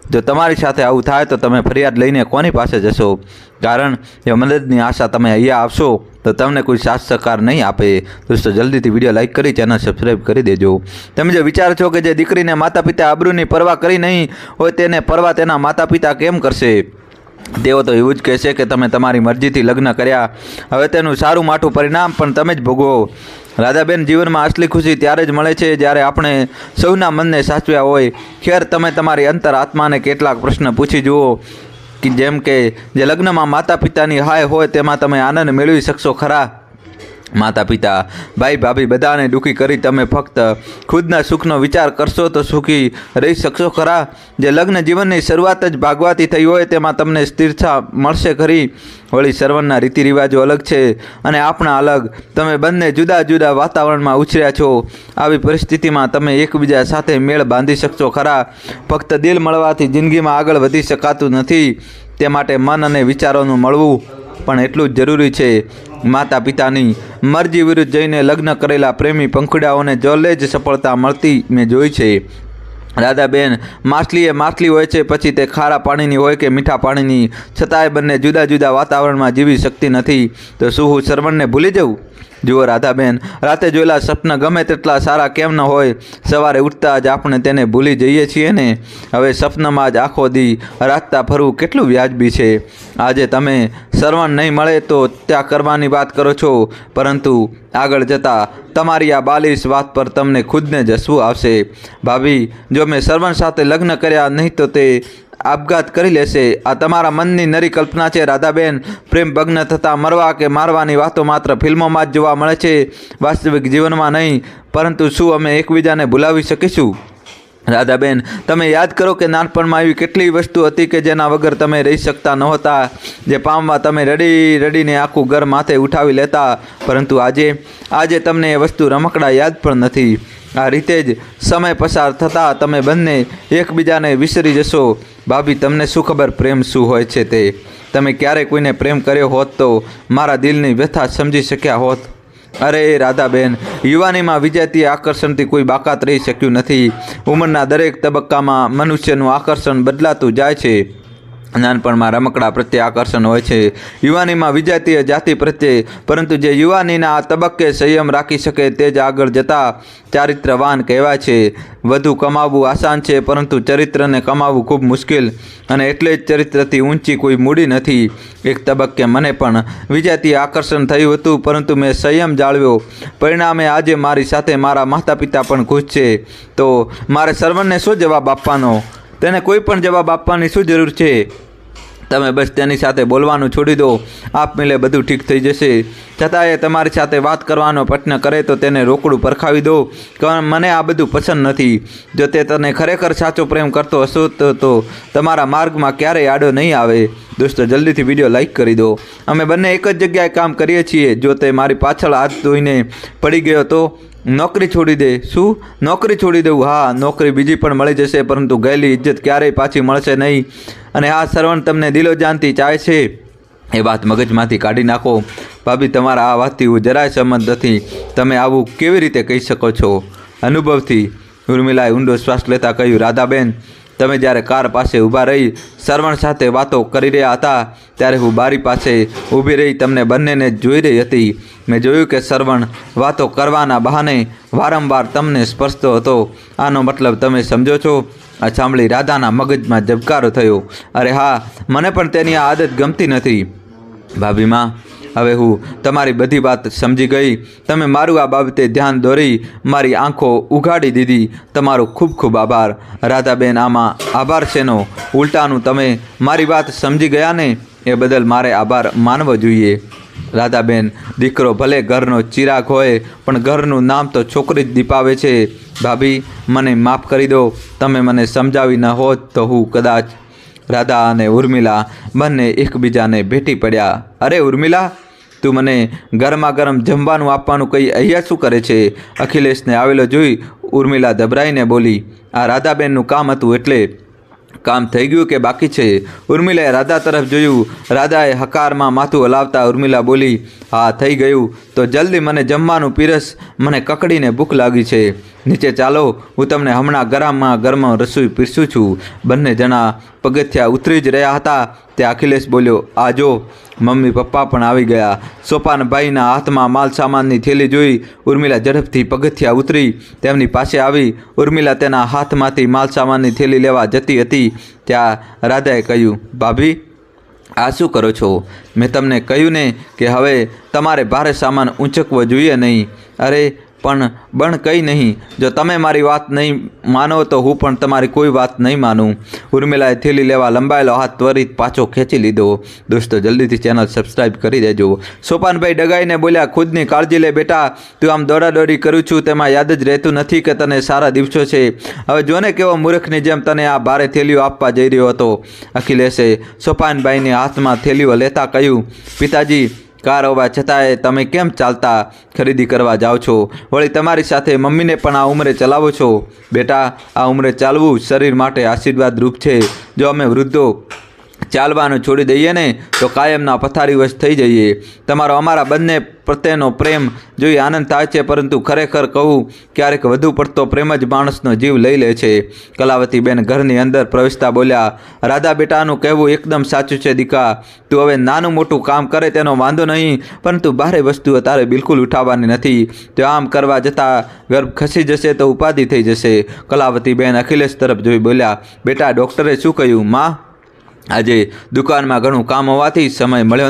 [SPEAKER 1] જો તમારી સાથે આવું થાય તો તમે ફરિયાદ લઈને કોની પાસે જશો? કારણ જો મદદની આશા તમે અહીંયા આવશો તો તમને કોઈ સાથ સહકાર નહીં આપે. દોસ્તો, જલ્દીથી વિડીયો લાઈક કરી ચેનલ સબસ્ક્રાઈબ કરી દેજો. તમે જે વિચારો છો કે જે દીકરીને માતા પિતા આબરૂની પરવા કરી નહીં હોય તેને પરવા તેના માતા પિતા કેમ કરશે? તેઓ તો એવું જ કહેશે કે તમે તમારી મરજીથી લગ્ન કર્યા, હવે તેનું સારું માઠું પરિણામ પણ તમે જ ભોગવો. રાધાબેન, જીવનમાં અસલી ખુશી ત્યારે જ મળે છે જ્યારે આપણે સૌના મનને સાચવ્યા હોય. ખેર, તમે તમારી અંતર આત્માને કેટલાક પ્રશ્ન પૂછી જુઓ કે જેમ કે જે લગ્નમાં માતા પિતાની હાય હોય તેમાં તમે આનંદ મેળવી શકશો ખરા? માતા પિતા, ભાઈ ભાભી બધાને દુઃખી કરી તમે ફક્ત ખુદના સુખનો વિચાર કરશો તો સુખી રહી શકશો ખરા? જે લગ્ન જીવનની શરૂઆત જ ભાગવાથી થઈ હોય તેમાં તમને સ્થિરતા મળશે ખરી? વળી સર્વના રીતિ રિવાજો અલગ છે અને આપણા અલગ. તમે બંને જુદા જુદા વાતાવરણમાં ઉછર્યા છો. આવી પરિસ્થિતિમાં તમે એકબીજા સાથે મેળ બાંધી શકશો ખરા? ફક્ત દિલ મળવાથી જિંદગીમાં આગળ વધી શકાતું નથી. તે માટે મન અને વિચારોનું મળવું પણ એટલું જ જરૂરી છે. માતા પિતાની મરજી વિરુદ્ધ જઈને લગ્ન કરેલા પ્રેમી પંખુડાઓને જલે જ સફળતા મળતી મેં જોઈ છે. રાધાબેન, માછલી એ માછલી હોય છે, પછી તે ખારા પાણીની હોય કે મીઠા પાણીની, છતાંય બંને જુદા જુદા વાતાવરણમાં જીવી શકતી નથી. તો શું હું શ્રવણને ભૂલી જઉં? જુઓ રાધાબેન, રાતે જોયેલા સપના ગમે તેટલા સારા કેમ ન હોય, સવારે ઉઠતા જ આપણે તેને ભૂલી જઈએ છીએ ને. હવે સપનામાં જ આખો દી રાતતા ફરવું કેટલું વ્યાજબી છે. આજે તમે શ્રવણ નહીં મળે તો ત્યાં કરવાની વાત કરો છો, પરંતુ આગળ જતાં તમારી આ બાલિશ વાત પર તમને ખુદને જ હસવું આવશે. ભાભી, જો મેં શ્રવણ સાથે લગ્ન કર્યા નહીં તો તે આપઘાત કરી લેશે. આ તમારા મનની નરી કલ્પના છે રાધાબેન. પ્રેમ ભગ્ન થતાં મરવા કે મારવાની વાતો માત્ર ફિલ્મોમાં જ જોવા મળે છે, વાસ્તવિક જીવનમાં નહીં. પરંતુ શું અમે એકબીજાને ભૂલાવી શકીશું? રાધાબેન, તમે યાદ કરો કે નાનપણમાં એવી કેટલી વસ્તુ હતી કે જેના વગર તમે રહી શકતા નહોતા, જે પામવા તમે રડી રડીને આખું ઘર માથે ઉઠાવી લેતા. પરંતુ આજે તમને એ વસ્તુ રમકડા યાદ પણ નથી. આ રીતે જ સમય પસાર થતાં તમે બંને એકબીજાને વિસરી જશો. ભાભી, તમને શું ખબર પ્રેમ શું હોય છે તે? તમે ક્યારેય કોઈને પ્રેમ કર્યો હોત તો મારા દિલની વ્યથા સમજી શક્યા હોત. અરે રાધાબેન, યુવાનીમાં વિજાતીય આકર્ષણથી કોઈ બાકાત રહી શક્યું નથી. ઉંમરના દરેક તબક્કામાં મનુષ્યનું આકર્ષણ બદલાતું જાય છે. નાનપણમાં રમકડા પ્રત્યે આકર્ષણ હોય છે, યુવાનીમાં વિજાતીય જાતિ પ્રત્યે. પરંતુ જે યુવાનીના આ તબક્કે સંયમ રાખી શકે તે જ આગળ જતાં ચારિત્રવાન કહેવાય છે. વધુ કમાવવું આસાન છે, પરંતુ ચરિત્રને કમાવવું ખૂબ મુશ્કેલ. અને એટલે જ ચરિત્રથી ઊંચી કોઈ મૂડી નથી. એક તબક્કે મને પણ વિજાતીય આકર્ષણ થયું હતું, પરંતુ મેં સંયમ જાળવ્યો. પરિણામે આજે મારી સાથે મારા માતા પિતા પણ ખુશ છે. તો મારે શ્રવણને શું જવાબ આપવાનો? તેને કોઈ પણ જવાબ આપવાની શું જરૂર છે? તમે બસ તેની સાથે બોલવાનું છોડી દો. આપમેળે બધું ઠીક થઈ જશે. છતાં એ તમારી સાથે વાત કરવાનો પ્રયત્ન કરે તો તેને રોકડું પરખાવી દો. મને આ બધું પસંદ નથી. જો તે તને ખરેખર સાચો પ્રેમ કરતો હશો તો તમારા માર્ગમાં ક્યારેય આડો નહીં આવે. દોસ્તો, જલ્દીથી વિડીયો લાઈક કરી દો. અમે બંને એક જ જગ્યાએ કામ કરીએ છીએ. જો તે મારી પાછળ હાથ ધોઈને પડી ગયો તો નોકરી છોડી દે. શું નોકરી છોડી દઉં? હા, નોકરી બીજી પણ મળી જશે, પરંતુ ગયેલી ઇજ્જત ક્યારેય પાછી મળશે નહીં. અને આ શ્રવણ તમને દિલોજાનથી ચાહે છે એ વાત મગજમાંથી કાઢી નાખો. ભાભી, તમારા આ વાતથી હું જરાય સહમત નથી. તમે આવું કેવી રીતે કહી શકો છો? અનુભવથી ઉર્મિલાએ ઊંડો શ્વાસ લેતા કહ્યું, રાધાબેન, તમે જ્યારે કાર પાસે ઊભા રહી શ્રવણ સાથે વાતો કરી રહ્યા હતા ત્યારે હું બારી પાસે ઊભી રહી તમને બંનેને જોઈ રહી હતી. મેં જોયું કે શ્રવણ વાતો કરવાના બહાને વારંવાર તમને સ્પર્શતો હતો. આનો મતલબ તમે સમજો છો? આ સાંભળી રાધાના મગજમાં ઝબકારો થયો. અરે હા, મને પણ તેની આ આદત ગમતી નથી. ભાભીમાં, હવે હું તમારી બધી વાત સમજી ગઈ. તમે મારું આ બાબતે ધ્યાન દોરી મારી આંખો ઉઘાડી દીધી. તમારો ખૂબ ખૂબ આભાર. રાધાબેન, આમાં આભાર શેનો? ઉલટાનું તમે મારી વાત સમજી ગયા ને એ બદલ મારે આભાર માનવો જોઈએ. રાધાબેન, દીકરો ભલે ઘરનો ચિરાગ હોય પણ ઘરનું નામ તો છોકરી જ દીપાવે છે. ભાભી, મને માફ કરી દો. તમે મને સમજાવી ન હોત તો હું કદાચ. રાધા અને ઉર્મિલા બંને એકબીજાને ભેટી પડ્યા. અરે ઉર્મિલા, તું મને ગરમા ગરમ જમવાનું આપવાનું કંઈ અહીંયા શું કરે છે? અખિલેશને આવેલો જોઈ ઉર્મિલા દભરાઈને બોલી. આ રાધાબેનનું કામ હતું એટલે. કામ થઈ ગયું કે બાકી છે? ઉર્મિલાએ રાધા તરફ જોયું. રાધાએ હકારમાં માથું હલાવતા ઉર્મિલા બોલી, હા, થઈ ગયું. તો જલ્દી મને જમવાનું પીરસ. મને કકડીને ભૂખ લાગી છે. નીચે ચાલો, હું તમને હમણાં ગરમ રસોઈ પીરસું છું. બંને જણા પગથિયા ઉતરી જ રહ્યા હતા ત્યાં અખિલેશ બોલ્યો, આ જો, મમ્મી પપ્પા પણ આવી ગયા. સોપાનભાઈના હાથમાં માલ સામાનની થેલી જોઈ ઉર્મિલા ઝડપથી પગથિયા ઉતરી તેમની પાસે આવી. ઉર્મિલા તેના હાથમાંથી માલ સામાનની થેલી લેવા જતી હતી ત્યાં રાધાએ કહ્યું, ભાભી, આ શું કરો છો? મેં તમને કહ્યું ને કે હવે તમારે ભારે સામાન ઊંચકવો જોઈએ નહીં. અરે પણ કંઈ નહીં. જો તમે મારી વાત નહીં માનો તો હું પણ તમારી કોઈ વાત નહીં માનું. ઉર્મિલાએ થેલી લેવા લંબાયેલો હાથ ત્વરિત પાછો ખેંચી લીધો. દોસ્તો જલ્દીથી ચેનલ સબસ્ક્રાઈબ કરી દેજો. સોપાનભાઈ ડગાઈને બોલ્યા, ખુદની કાળજી લે બેટા. તું આમ દોડાદોડી કરું છું તેમાં યાદ જ રહેતું નથી કે તને સારા દિવસો છે. હવે જોને કેવો મૂર્ખની જેમ તને આ ભારે થેલીઓ આપવા જઈ રહ્યો હતો. અખિલેશે સોપાનભાઈની હાથમાં થેલીઓ લેતા કહ્યું, પિતાજી કાર હોવા છતાંય તમે કેમ ચાલતા ખરીદી કરવા જાઓ છો? વળી તમારી સાથે મમ્મીને પણ આ ઉંમરે ચલાવો છો? બેટા, આ ઉંમરે ચાલવું શરીર માટે આશીર્વાદ રૂપ છે. જો અમે વૃદ્ધો ચાલવાનું છોડી દઈએ ને તો કાયમના પથારીવશ થઈ જઈએ. તમારો અમારા બંને પ્રત્યેનો પ્રેમ જોઈ આનંદ થાય છે, પરંતુ ખરેખર કહું ક્યારેક વધુ પડતો પ્રેમ જ માણસનો જીવ લઈ લે છે. કલાવતીબેન ઘરની અંદર પ્રવેશતા બોલ્યા, રાધા બેટાનું કહેવું એકદમ સાચું છે દીકા. તું હવે નાનું મોટું કામ કરે તેનો વાંધો નહીં, પરંતુ ભારે વસ્તુઓ તારે બિલકુલ ઉઠાવવાની નથી. તો આમ કરવા જતાં ગર્ભ ખસી જશે તો ઉપાધિ થઈ જશે. કલાવતીબેન અખિલેશ તરફ જોઈ બોલ્યા, બેટા ડૉક્ટરે શું કહ્યું? માં, આજે દુકાનમાં ઘણું કામ હોવાથી સમય મળ્યો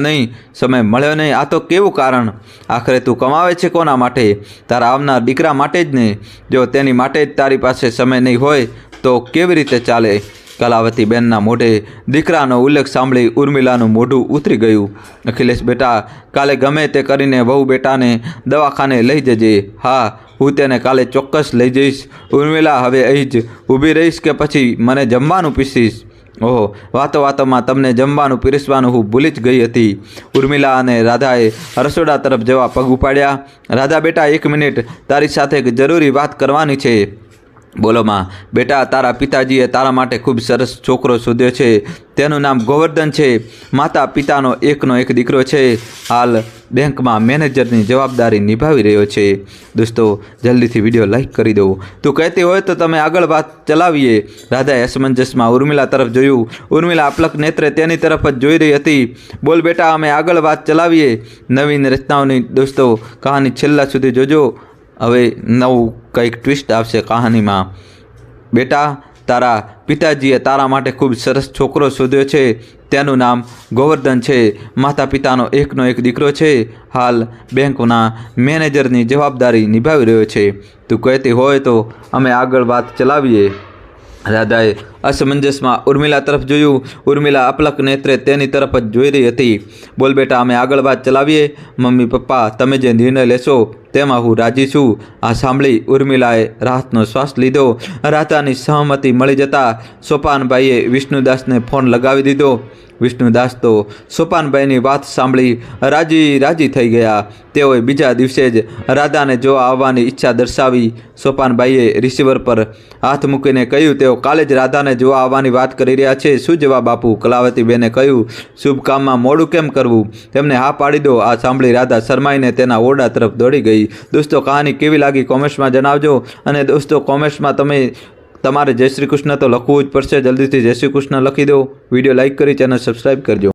[SPEAKER 1] નહીં. આ તો કેવું કારણ? આખરે તું કમાવે છે કોના માટે? તારા આવનાર દીકરા માટે જ ને. જો તેની માટે જ તારી પાસે સમય નહીં હોય તો કેવી રીતે ચાલે? કલાવતીબેનના મોઢે દીકરાનો ઉલ્લેખ સાંભળી ઉર્મિલાનું મોઢું ઉતરી ગયું. અખિલેશ બેટા, કાલે ગમે તે કરીને વહુ બેટાને દવાખાને લઈ જજે. હા, હું તેને કાલે ચોક્કસ લઈ જઈશ. ઉર્મિલા, હવે અહીં જ ઊભી રહીશ કે પછી મને જમવાનું પીસીશ? ઓહો, વાતોમાં તમને જમવાનું પીરસવાનું હું ભૂલી જ ગઈ હતી. ઉર્મિલા અને રાધાએ રસોડા તરફ જવા પગ ઉપાડ્યા. રાધા બેટા, 1 મિનિટ, તારી સાથે એક જરૂરી વાત કરવાની છે. બોલો માં. બેટા, તારા પિતાજીએ તારા માટે ખૂબ સરસ છોકરો શોધ્યો છે. તેનું નામ ગોવર્ધન છે. માતા પિતાનો એકનો એક દીકરો છે. હાલ બેંકમાં મેનેજરની જવાબદારી નિભાવી રહ્યો છે. દોસ્તો જલ્દીથી વિડીયો લાઈક કરી દો. તું કહેતી હોય તો તમે આગળ વાત ચલાવીએ. રાધાએ અસમંજસમાં ઉર્મિલા તરફ જોયું. ઉર્મિલા અપલક નેત્રે તેની તરફ જ જોઈ રહી હતી. બોલ બેટા, અમે આગળ વાત ચલાવીએ. નવીન રચનાઓની દોસ્તો કહાની છેલ્લા સુધી જોજો. હવે નવું કંઈક ટ્વિસ્ટ આવશે કહાનીમાં. બેટા, તારા પિતાજીએ તારા માટે ખૂબ સરસ છોકરો શોધ્યો છે. તેનું નામ ગોવર્ધન છે. માતા પિતાનો એકનો એક દીકરો છે. હાલ બેંકના મેનેજરની જવાબદારી નિભાવી રહ્યો છે. તું કહેતી હોય તો અમે આગળ વાત ચલાવીએ. રાધાએ અસમંજસમાં ઉર્મિલા તરફ જોયું. ઉર્મિલા અપલક નેત્રે તેની તરફ જ જોઈ રહી હતી. બોલ બેટા, અમે આગળ વાત ચલાવીએ. મમ્મી પપ્પા, તમે જે નિર્ણય લેશો તેમાં હું રાજી છું. આ સાંભળી ઉર્મિલાએ રાહતનો શ્વાસ લીધો. રાધાની સહમતિ મળી જતાં સોપાનભાઈએ વિષ્ણુદાસને ફોન લગાવી દીધો. વિષ્ણુદાસ તો સોપાનભાઈની વાત સાંભળી રાજી થઈ ગયા. તેઓએ બીજા દિવસે જ રાધાને જોવા આવવાની ઈચ્છા દર્શાવી. સોપાનભાઈએ રિસીવર પર હાથ મૂકીને કહ્યું, તેઓ કાલે જ રાધાને જોવા આવવાની વાત કરી રહ્યા છે. શું જવાબ આપું? કલાવતીબેને કહ્યું, શુભ કામમાં મોડું કેમ કરવું? તેમને હા પાડી દો. આ સાંભળી રાધા શરમાઈને તેના ઓરડા તરફ દોડી ગઈ. દોસ્તો કહાની કેવી લાગી કોમેન્ટ્સમાં જણાવજો. અને દોસ્તો કોમેન્ટ્સમાં તમારે જય શ્રી કૃષ્ણ તો લખવું જ પડશે. જલ્દીથી જય શ્રી કૃષ્ણ લખી દો. વિડીયો લાઈક કરી ચેનલ સબસ્ક્રાઈબ કરજો.